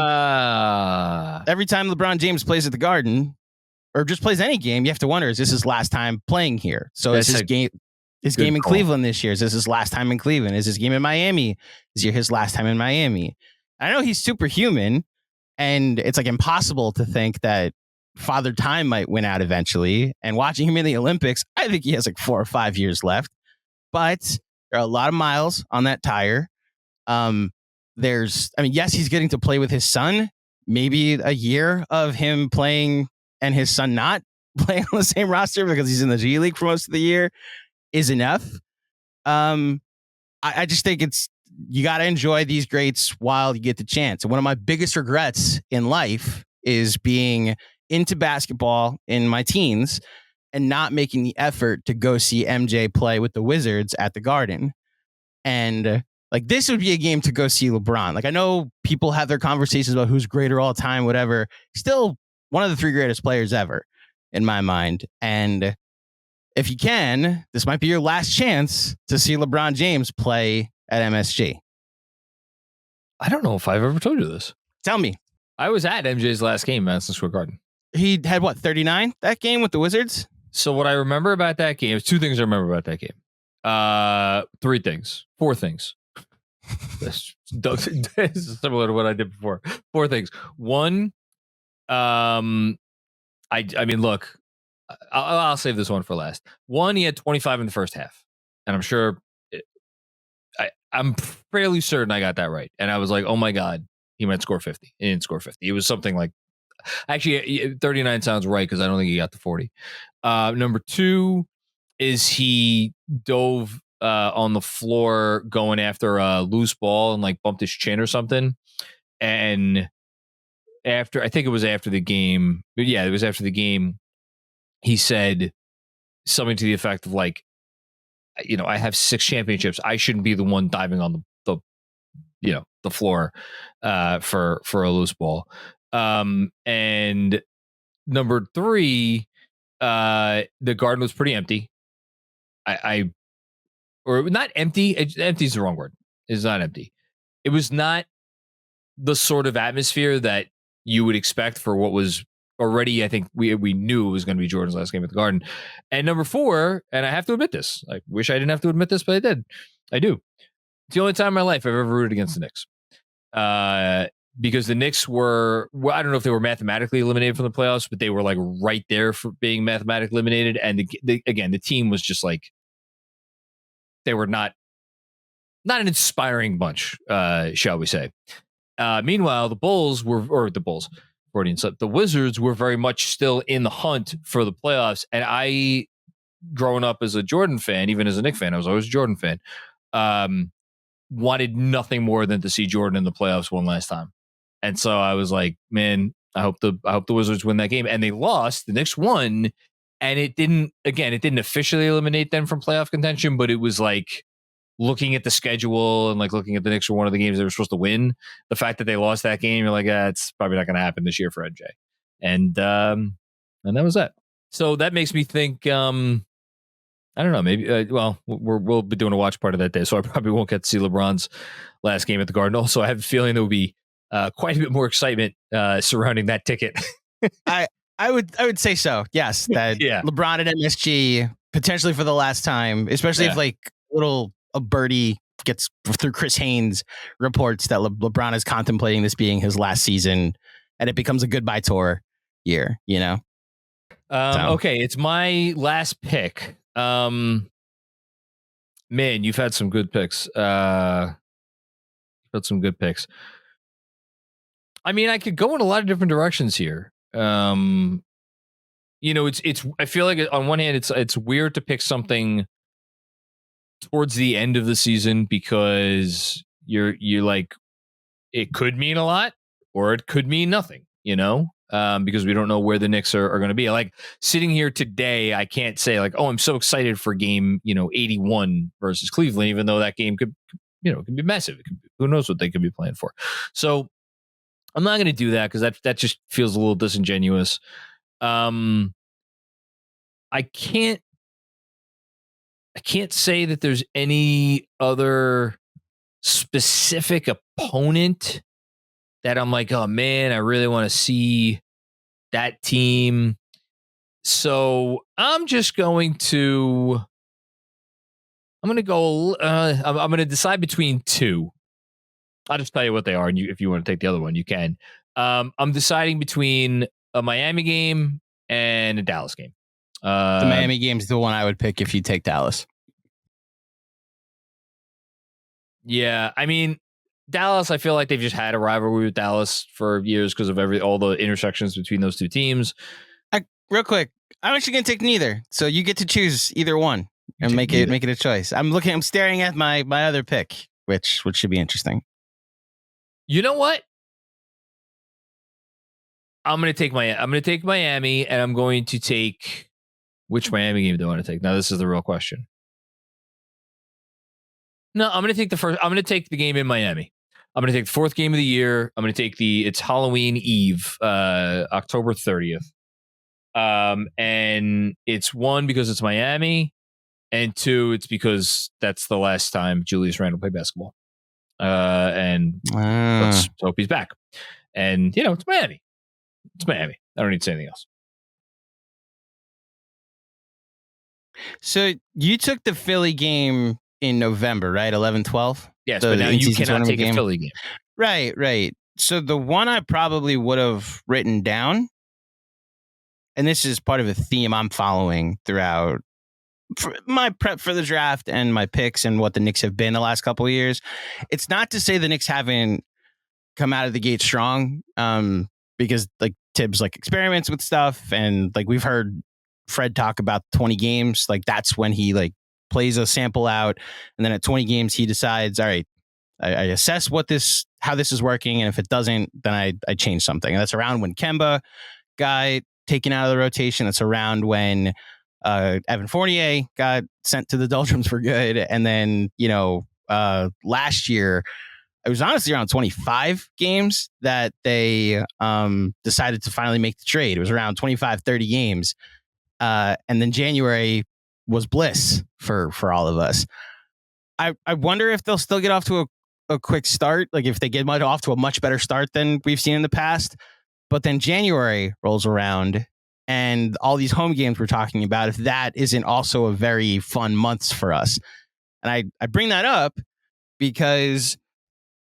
B: LeBron James plays at the Garden or just plays any game, you have to wonder, is this his last time playing here? So is his game in Cleveland this year? Is this his last time in Cleveland? Is his game in Miami? Is his last time in Miami? I know he's superhuman, and it's like impossible to think that Father Time might win out eventually. And watching him in the Olympics, I think he has like 4 or 5 years left. But there are a lot of miles on that tire. Yes, he's getting to play with his son. Maybe a year of him playing and his son not playing on the same roster because he's in the G League for most of the year is enough. I just think you got to enjoy these greats while you get the chance. And one of my biggest regrets in life is being into basketball in my teens and not making the effort to go see MJ play with the Wizards at the Garden. And like, this would be a game to go see LeBron. Like, I know people have their conversations about who's greater all time, whatever. Still one of the 3 greatest players ever in my mind. And if you can, this might be your last chance to see LeBron James play at MSG.
A: I don't know if I've ever told you this.
B: Tell me.
A: I was at MJ's last game, Madison Square Garden.
B: He had 39 that game with the Wizards? So
A: what I remember about that game, 2 things I remember about that game. 3 things. 4 things. This is similar to what I did before. 4 things. 1, look, I'll save this one for last. 1, he had 25 in the first half, and I'm sure, I'm fairly certain I got that right. And I was like, oh my God, he might score 50. He didn't score 50. It was something like Actually, 39 sounds right because I don't think he got to 40. Number 2 is he dove on the floor going after a loose ball and like bumped his chin or something. And I think it was after the game. Yeah, it was after the game. He said something to the effect of like, I have 6 championships. I shouldn't be the one diving on the floor for a loose ball. And number 3, the garden was pretty empty. Or not empty. Empty is the wrong word. It's not empty. It was not the sort of atmosphere that you would expect for what was already, I think we knew it was going to be Jordan's last game at the Garden. And number 4, and I have to admit this, I wish I didn't have to admit this, but I did. I do. It's the only time in my life I've ever rooted against the Knicks. Because the Knicks were, well, I don't know if they were mathematically eliminated from the playoffs, but they were like right there for being mathematically eliminated. And again, the team was just like, they were not an inspiring bunch, shall we say. Meanwhile, the Wizards were very much still in the hunt for the playoffs. And I, growing up as a Jordan fan, even as a Knicks fan, I was always a Jordan fan, wanted nothing more than to see Jordan in the playoffs one last time. And so I was like, man, I hope the Wizards win that game. And they lost. The Knicks won. And it didn't officially eliminate them from playoff contention, but it was like looking at the schedule and like looking at the Knicks for one of the games they were supposed to win. The fact that they lost that game, you're like, it's probably not going to happen this year for NJ. And that was that. So that makes me think, I don't know, maybe, we'll be doing a watch part of that day, so I probably won't get to see LeBron's last game at the Garden. Also, I have a feeling there will be quite a bit more excitement surrounding that ticket.
B: I would say so. Yes, that LeBron at MSG potentially for the last time, especially if like a birdie gets through Chris Haynes reports that LeBron is contemplating this being his last season, and it becomes a goodbye tour year. Okay,
A: it's my last pick. Man, you've had some good picks. I mean, I could go in a lot of different directions here. It's I feel like on one hand it's weird to pick something towards the end of the season because you're like, it could mean a lot or it could mean nothing, because we don't know where the Knicks are going to be. Like sitting here today, I can't say like, oh, I'm so excited for game, 81 versus Cleveland, even though that game could be massive. Who knows what they could be playing for. So I'm not going to do that because that just feels a little disingenuous. I can't say that there's any other specific opponent that I'm like, oh man, I really want to see that team. So I'm going to go. I'm going to decide between 2. I'll just tell you what they are, and if you want to take the other one, you can. I'm deciding between a Miami game and a Dallas game.
B: The Miami game's the one I would pick if you take Dallas.
A: Yeah, I mean, Dallas, I feel like they've just had a rivalry with Dallas for years because of all the intersections between those two teams.
B: Real quick, I'm actually going to take neither. So you get to choose either one and make it a choice. I'm staring at my other pick, which should be interesting.
A: You know what? I'm going to take Miami, and I'm going to take, which Miami game do I want to take? Now this is the real question. No, I'm going to take I'm going to take the game in Miami. I'm going to take the 4th game of the year. I'm going to take it's Halloween Eve, October 30th. And it's 1 because it's Miami, and 2 it's because that's the last time Julius Randle played basketball. And let's hope he's back. And it's Miami. It's Miami. I don't need to say anything else.
B: So you took the Philly game in November, right? 11-12?
A: Yes, but now you cannot take a Philly game.
B: Right. So the one I probably would have written down, and this is part of a theme I'm following throughout my prep for the draft and my picks and what the Knicks have been the last couple of years. It's not to say the Knicks haven't come out of the gate strong, because like Tibbs like experiments with stuff, and like we've heard Fred talk about 20 games. Like that's when he like plays a sample out, and then at 20 games he decides, all right, I assess how this is working, and if it doesn't, then I change something. And that's around when Kemba got taken out of the rotation. That's around when Evan Fournier got sent to the doldrums for good, and then last year it was honestly around 25 games that they decided to finally make the trade. It was around 25, 30 games. And then January was bliss for all of us. I wonder if they'll still get off to a quick start, like if they get off to a much better start than we've seen in the past. But then January rolls around and all these home games we're talking about, if that isn't also a very fun month for us. And I bring that up because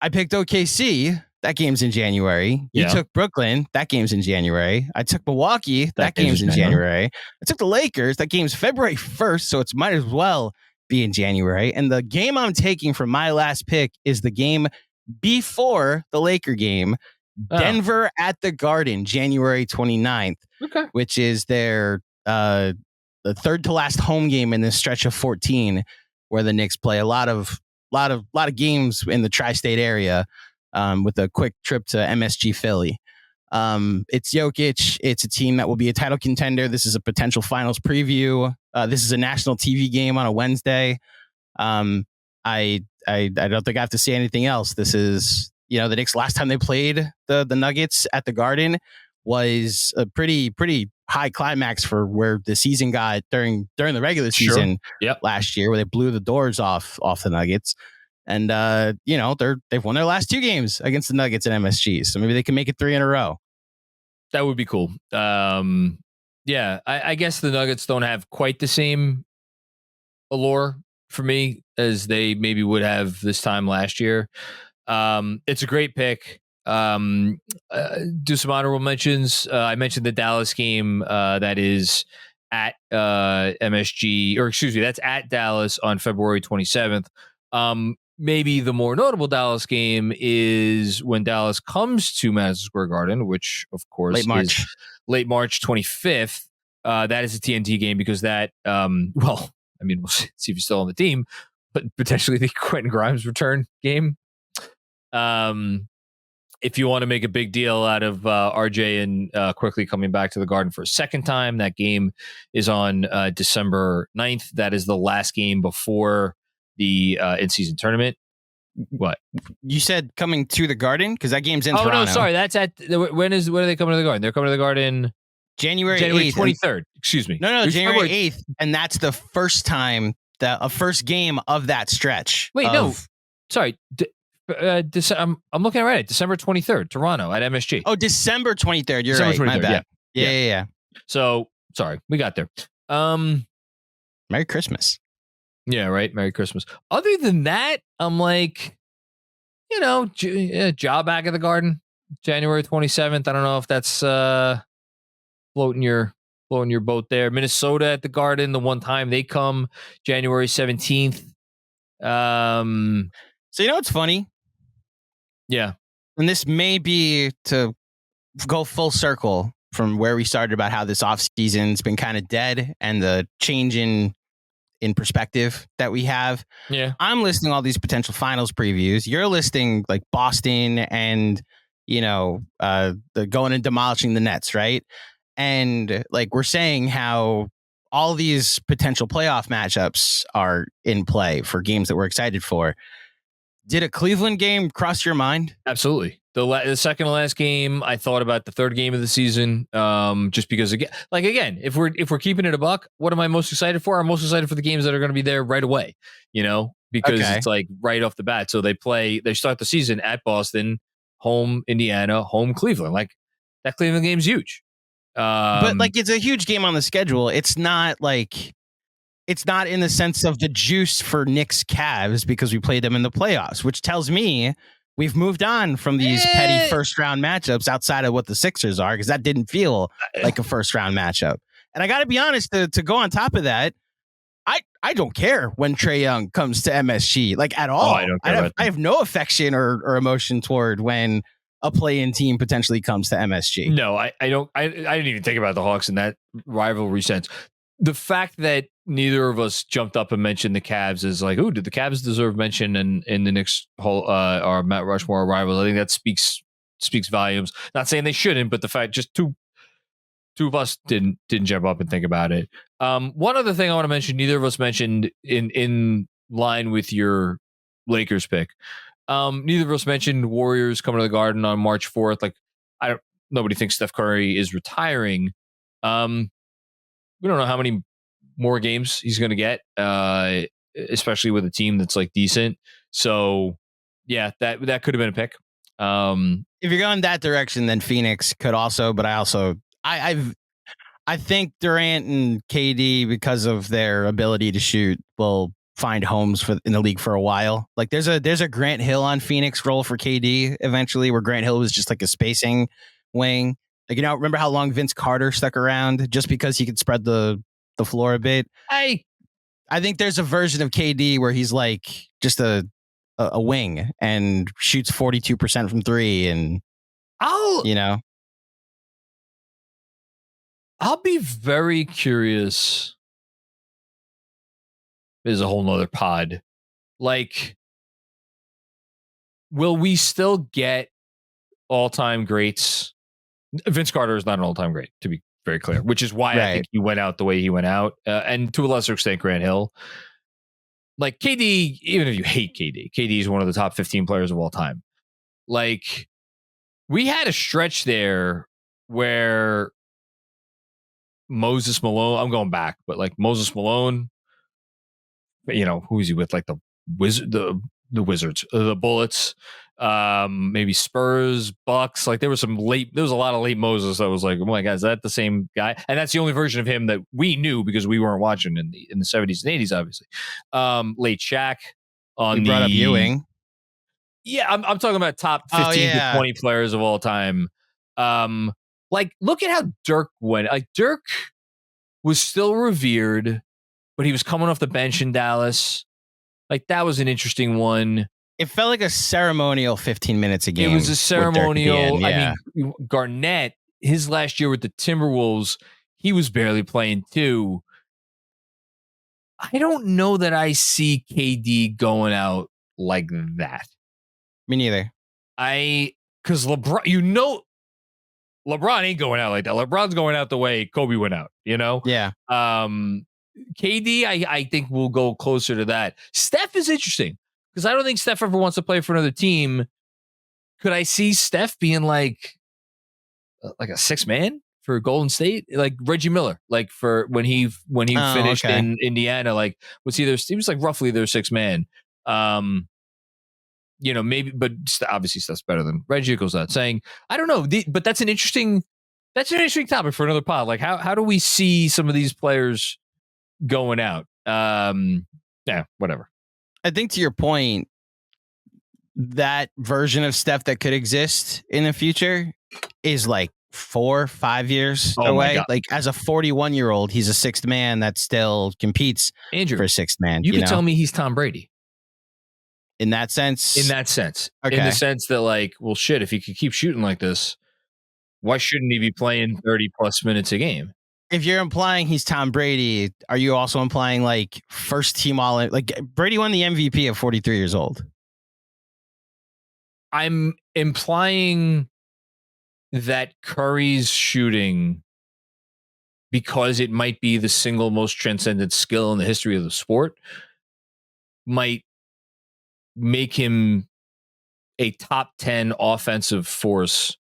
B: I picked OKC. That game's in January. You took Brooklyn. That game's in January. I took Milwaukee. That game's in January. I took the Lakers. That game's February 1st, so it might as well be in January. And the game I'm taking for my last pick is the game before the Laker game, Denver at the Garden, January 29th, which is their the third to last home game in this stretch of 14, where the Knicks play a lot of games in the tri-state area, with a quick trip to MSG Philly. It's Jokic. It's a team that will be a title contender. This is a potential finals preview. This is a national TV game on a Wednesday. I don't think I have to say anything else. This is, the Knicks last time they played the Nuggets at the Garden was a pretty high climax for where the season got during the regular season last year, where they blew the doors off the Nuggets. And, they've won their last 2 games against the Nuggets at MSG. So maybe they can make it 3 in a row.
A: That would be cool. I guess the Nuggets don't have quite the same allure for me as they maybe would have this time last year. It's a great pick. Do some honorable mentions. I mentioned the Dallas game that is at MSG, or excuse me, that's at Dallas on February 27th. Maybe the more notable Dallas game is when Dallas comes to Madison Square Garden, which of course is late March 25th. That is a TNT game because that, we'll see if he's still on the team, but potentially the Quentin Grimes return game. If you want to make a big deal out of RJ and quickly coming back to the Garden for a second time, that game is on December 9th. That is the last game before the in-season tournament. What
B: you said coming to the Garden, because that game's in Toronto.
A: No, sorry, that's at when are they coming to the Garden? They're coming to the Garden
B: January 8th.
A: 23rd. Excuse me.
B: No, January 8th, and that's the first time a first game of that stretch.
A: Wait, no, sorry. I'm looking at it. December 23rd, Toronto at MSG.
B: Oh, December 23rd. You're right. 23rd, my bad. Yeah.
A: So sorry, we got there.
B: Merry Christmas.
A: Yeah, right. Merry Christmas. Other than that, I'm like, job back at the Garden, January 27th. I don't know if that's floating your boat there. Minnesota at the Garden, the one time they come, January 17th.
B: So what's funny?
A: Yeah.
B: And this may be to go full circle from where we started about how this offseason's been kind of dead and the change in perspective that we have.
A: Yeah.
B: I'm listing all these potential finals previews. You're listing like Boston and, the going and demolishing the Nets, right? And like we're saying how all these potential playoff matchups are in play for games that we're excited for. Did a Cleveland game cross your mind?
A: Absolutely. The second to last game, I thought about the third game of the season, just because again, if we're keeping it a buck, what am I most excited for? I'm most excited for the games that are going to be there right away, because it's like right off the bat. So they start the season at Boston, home Indiana, home Cleveland. Like that Cleveland game's huge.
B: But like it's a huge game on the schedule. It's not in the sense of the juice for Knicks Cavs because we played them in the playoffs, which tells me we've moved on from these petty first round matchups outside of what the Sixers are, because that didn't feel like a first round matchup. And I got to be honest, to go on top of that, I don't care when Trae Young comes to MSG, like at all.
A: I don't care.
B: I have no affection or emotion toward when a play-in team potentially comes to MSG.
A: No, I don't. I didn't even think about the Hawks in that rivalry sense. The fact that neither of us jumped up and mentioned the Cavs is like, oh, did the Cavs deserve mention in the Knicks whole or Mount Rushmore rivals? I think that speaks volumes. Not saying they shouldn't, but the fact just two of us didn't jump up and think about it. One other thing I want to mention, neither of us mentioned in line with your Lakers pick. Neither of us mentioned Warriors coming to the Garden on March 4th. Like, nobody thinks Steph Curry is retiring. We don't know how many more games he's going to get, especially with a team that's like decent. So, yeah, that could have been a pick.
B: If you're going that direction, then Phoenix could also. But I think Durant and KD, because of their ability to shoot, will find homes in the league for a while. Like there's a Grant Hill on Phoenix role for KD eventually, where Grant Hill was just like a spacing wing. Like, remember how long Vince Carter stuck around just because he could spread the floor a bit? I think there's a version of KD where he's like just a wing and shoots 42% from three, and I'll
A: be very curious. There's a whole nother pod. Like, will we still get all-time greats? Vince Carter is not an all-time great, to be very clear, which is why I think he went out the way he went out. And to a lesser extent, Grant Hill. Like, KD, even if you hate KD is one of the top 15 players of all time. Like, we had a stretch there where Moses Malone, I'm going back, but like Moses Malone, who is he with? Like the Wizards, the Bullets, maybe Spurs, Bucks. Like there was a lot of late Moses. I was like, oh my God, is that the same guy? And that's the only version of him that we knew because we weren't watching in the 70s and 80s, obviously. Late Shaq on
B: brought up Ewing.
A: Yeah, I'm talking about top 15 to 20 players of all time. Like, look at how Dirk went. Like, Dirk was still revered, but he was coming off the bench in Dallas. Like, that was an interesting one.
B: It felt like a ceremonial 15 minutes a game.
A: It was a ceremonial. I mean, Garnett, his last year with the Timberwolves, he was barely playing too. I don't know that I see KD going out like that.
B: Me neither.
A: Because LeBron, LeBron ain't going out like that. LeBron's going out the way Kobe went out,
B: Yeah.
A: KD, I think will go closer to that. Steph is interesting because I don't think Steph ever wants to play for another team. Could I see Steph being like a sixth man for Golden State, like Reggie Miller, like for when he finished in Indiana, like he was like roughly their sixth man. Maybe, but obviously Steph's better than Reggie. It goes without saying. I don't know, but that's an interesting topic for another pod. Like how do we see some of these players going out? Yeah, whatever.
B: I think to your point, that version of Steph that could exist in the future is like 4 or 5 years away. Like as a 41-year-old, he's a sixth man that still competes for a sixth man.
A: You can tell me he's Tom Brady.
B: In that sense?
A: Okay. In the sense that, like, well, shit, if he could keep shooting like this, why shouldn't he be playing 30-plus minutes a game?
B: If you're implying he's Tom Brady, are you also implying, like, first team all... Like, Brady won the MVP at 43 years old.
A: I'm implying that Curry's shooting, because it might be the single most transcendent skill in the history of the sport, might make him a top 10 offensive force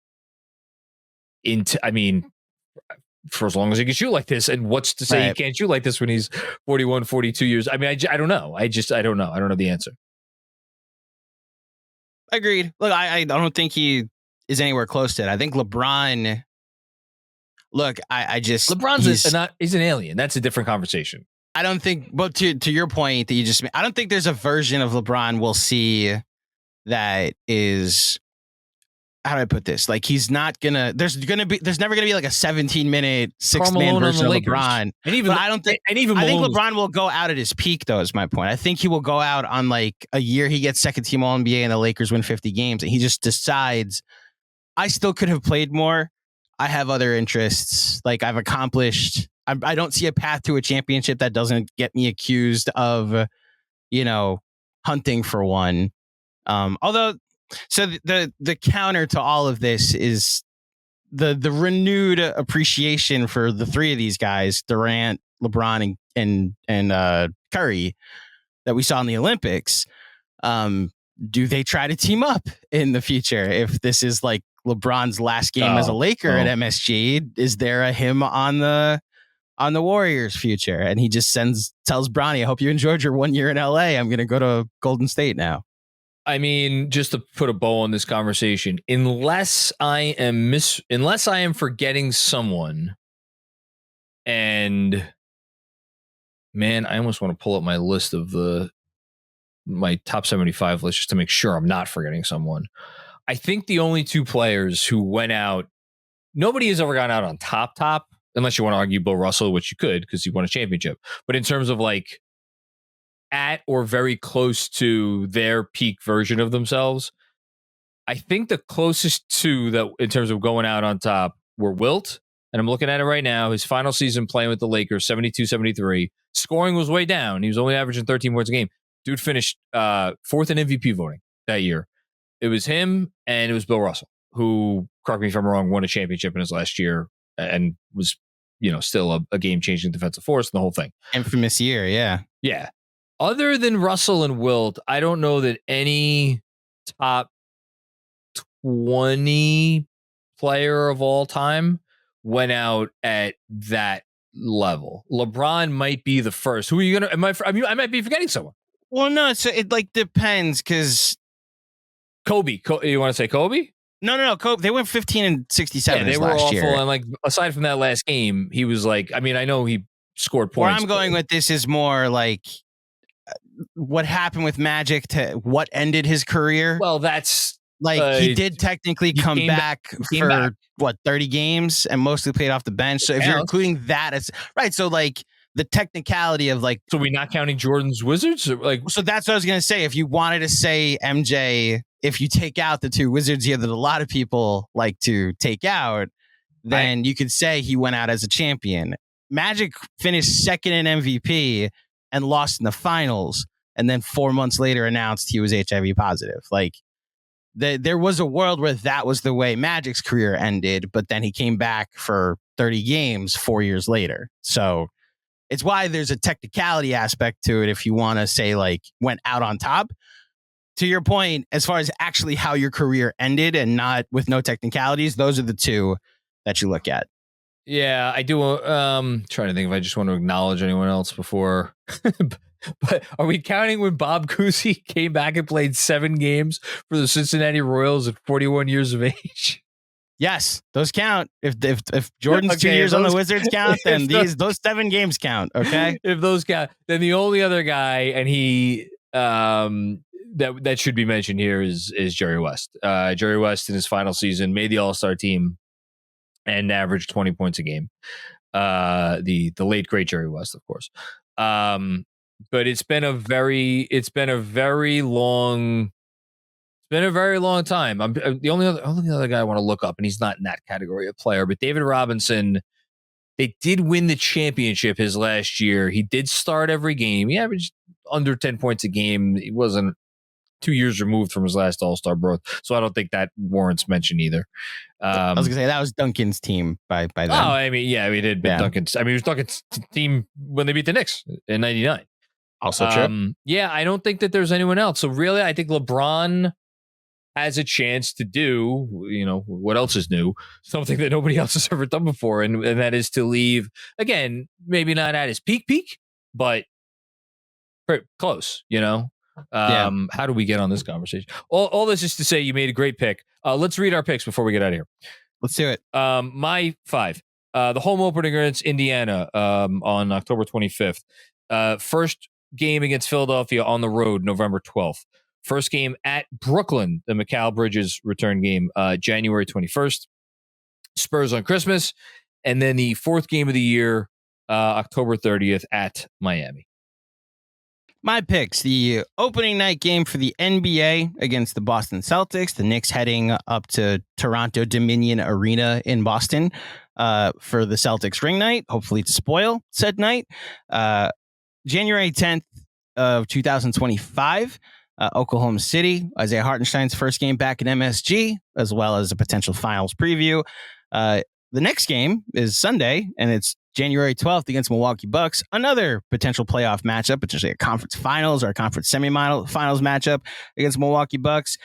A: for as long as he can shoot like this. And what's to say he can't shoot like this when he's 41, 42 years? I mean, I don't know. I don't know. I don't know the answer.
B: Agreed. Look, I don't think he is anywhere close to it. I think LeBron. Look,
A: LeBron's he's an alien. That's a different conversation.
B: I don't think, but to your point that you just made, I don't think there's a version of LeBron we'll see that is, how do I put this? Like, he's not gonna, there's never gonna be like a 17-minute sixth-man version of LeBron. I think LeBron will go out at his peak, though, is my point. I think he will go out on like a year he gets second team All-NBA and the Lakers win 50 games, and he just decides I still could have played more. I have other interests. Like I've accomplished. I don't see a path to a championship that doesn't get me accused of, hunting for one. Although, so the counter to all of this is the renewed appreciation for the three of these guys, Durant, LeBron, and Curry, that we saw in the Olympics. Do they try to team up in the future? If this is like LeBron's last game as a Laker at MSG, is there a him on the Warriors future? And he just tells Bronny, I hope you enjoyed your 1 year in LA. I'm going to go to Golden State now.
A: I mean, just to put a bow on this conversation, unless I am forgetting someone, and man, I almost want to pull up my list of my top 75 list just to make sure I'm not forgetting someone. I think the only two players who went out, nobody has ever gone out on top, unless you want to argue Bill Russell, which you could because he won a championship. But in terms of like at or very close to their peak version of themselves, I think the closest to that in terms of going out on top were Wilt. And I'm looking at it right now. His final season playing with the Lakers, 72-73. Scoring was way down. He was only averaging 13 points a game. Dude finished fourth in MVP voting that year. It was him and it was Bill Russell, who, correct me if I'm wrong, won a championship in his last year and was, still a game-changing defensive force and the whole thing.
B: Infamous year, yeah.
A: Yeah. Other than Russell and Wilt, I don't know that any top 20 player of all time went out at that level. LeBron might be the first. Who are you going to... I might be forgetting someone.
B: Well, no, so it like depends because...
A: Kobe. You want to say Kobe?
B: No. Kobe. They went 15 and 67
A: they were awful.
B: Year.
A: And like, aside from that last game, he was like... I mean, I know he scored points.
B: Where I'm going with this is more like... what happened with Magic to what ended his career.
A: Well, that's
B: like he did technically come back for what 30 games and mostly played off the bench. So if you're including that, it's right. So like the technicality of like,
A: so we're not counting Jordan's Wizards, or like,
B: so that's what I was gonna say. If you wanted to say MJ, if you take out the two Wizards here that a lot of people like to take out, then you could say he went out as a champion. Magic finished second in MVP and lost in the finals, and then 4 months later announced he was HIV positive. Like, there was a world where that was the way Magic's career ended, but then he came back for 30 games 4 years later. So it's why there's a technicality aspect to it if you want to say, like, went out on top. To your point, as far as actually how your career ended and not with no technicalities, those are the two that you look at.
A: Yeah, I do. Trying to think if I just want to acknowledge anyone else before. But are we counting when Bob Cousy came back and played 7 games for the Cincinnati Royals at 41 years of age?
B: Yes, those count. If Jordan's 2 years on the Wizards count, then those 7 games count. Okay,
A: if those count, then the only other guy, and he that should be mentioned here is Jerry West. Jerry West in his final season made the All-Star team and averaged 20 points a game. The late great Jerry West, of course. But it's been a very long time. I'm the only other guy I want to look up, and he's not in that category of player, but David Robinson. They did win the championship his last year. He did start every game. He averaged under 10 points a game. He wasn't 2 years removed from his last All-Star berth, so I don't think that warrants mention either.
B: I was gonna say that was Duncan's team by then.
A: Oh, I mean, yeah, it had been Duncan's. I mean, it was Duncan's team when they beat the Knicks in '99.
B: Also true.
A: Yeah, I don't think that there's anyone else. So really, I think LeBron has a chance to do, what else is new? Something that nobody else has ever done before, and that is to leave, again, maybe not at his peak, but pretty close, How do we get on this conversation? All this is to say you made a great pick. Let's read our picks before we get out of here.
B: Let's do it.
A: My 5. The home opener against Indiana on October 25th. First game against Philadelphia on the road, November 12th. First game at Brooklyn, the Mikal Bridges return game, January 21st. Spurs on Christmas. And then the 4th game of the year, October 30th at Miami.
B: My picks: the opening night game for the NBA against the Boston Celtics. The Knicks heading up to Toronto Dominion Arena in Boston for the Celtics ring night, hopefully to spoil said night. January 10th of 2025, Oklahoma City, Isaiah Hartenstein's first game back at MSG, as well as a potential finals preview. The next game is Sunday, and it's January 12th against Milwaukee Bucks, another potential playoff matchup, potentially a conference finals or a conference semifinals matchup against Milwaukee Bucks.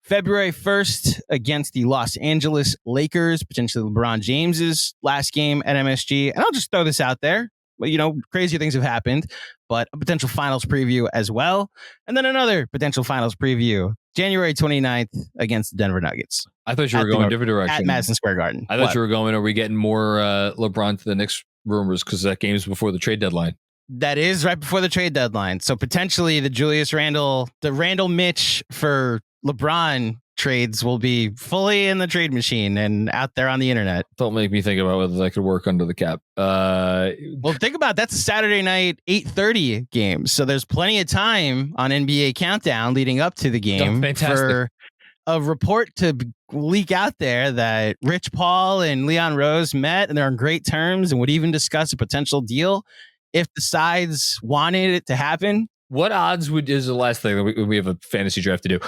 B: February 1st against the Los Angeles Lakers, potentially LeBron James's last game at MSG. And I'll just throw this out there. You know, crazy things have happened, but a potential finals preview as well. And then another potential finals preview, January 29th against the Denver Nuggets.
A: I thought you were going a different direction.
B: At Madison Square Garden.
A: I thought you were going, are we getting more LeBron to the Knicks rumors because that game's before the trade deadline?
B: That is right before the trade deadline. So potentially the Randall Mitch for LeBron trades will be fully in the trade machine and out there on the internet.
A: Don't make me think about whether that could work under the cap.
B: Well, think about that's a Saturday night 8:30 game, so there's plenty of time on NBA Countdown leading up to the game for a report to leak out there that Rich Paul and Leon Rose met and they're on great terms and would even discuss a potential deal if the sides wanted it to happen.
A: What odds is the last thing that we have a fantasy draft to do?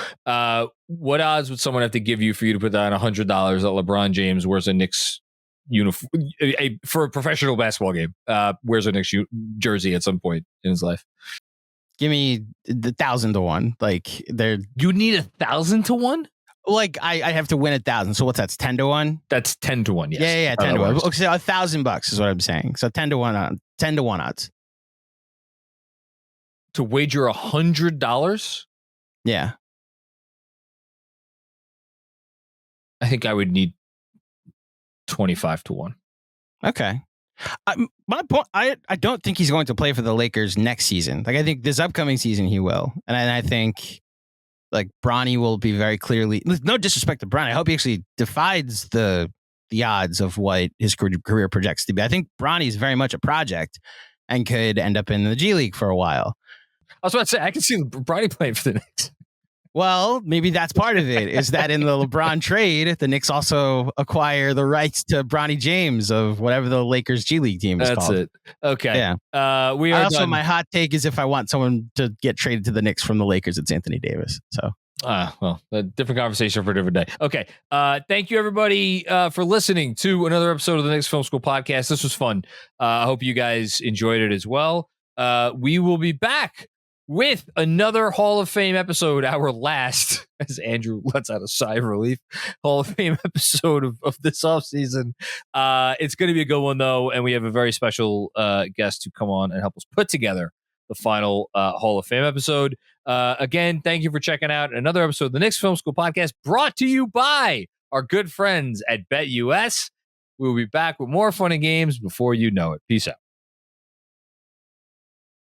A: What odds would someone have to give you for you to put down $100 that LeBron James wears a Knicks uniform for a professional basketball game? Wears a Knicks jersey at some point in his life?
B: Give me the 1,000 to 1. Like
A: you need 1,000 to 1.
B: Like I have to win 1,000. So what's that? 10 to 1.
A: That's 10 to 1. Yes.
B: Yeah. 10 to 1. Okay, so $1,000 is what I'm saying. So 10 to 1 on 10 to 1 odds.
A: To wager $100?
B: Yeah.
A: I think I would need 25 to 1.
B: Okay. My point, I don't think he's going to play for the Lakers next season. Like, I think this upcoming season he will. And I think like Bronny will be very clearly, no disrespect to Bronny, I hope he actually defies the odds of what his career projects to be. I think Bronny is very much a project and could end up in the G League for a while.
A: I was about to say, I can see Bronny playing for the Knicks.
B: Well, maybe that's part of it, is that in the LeBron trade, the Knicks also acquire the rights to Bronny James of whatever the Lakers G League team is called.
A: That's it. Okay.
B: Yeah.
A: We are
B: also,
A: done.
B: my hot take is if I want someone to get traded to the Knicks from the Lakers, it's Anthony Davis. So.
A: Well, a different conversation for a different day. Okay. Thank you, everybody, for listening to another episode of the Knicks Film School Podcast. This was fun. I hope you guys enjoyed it as well. We will be back with another Hall of Fame episode, our last, as Andrew lets out a sigh of relief, Hall of Fame episode of this offseason. It's going to be a good one, though, and we have a very special guest to come on and help us put together the final Hall of Fame episode. Again, thank you for checking out another episode of the Knicks Film School Podcast, brought to you by our good friends at BetUS. We'll be back with more fun and games before you know it. Peace out.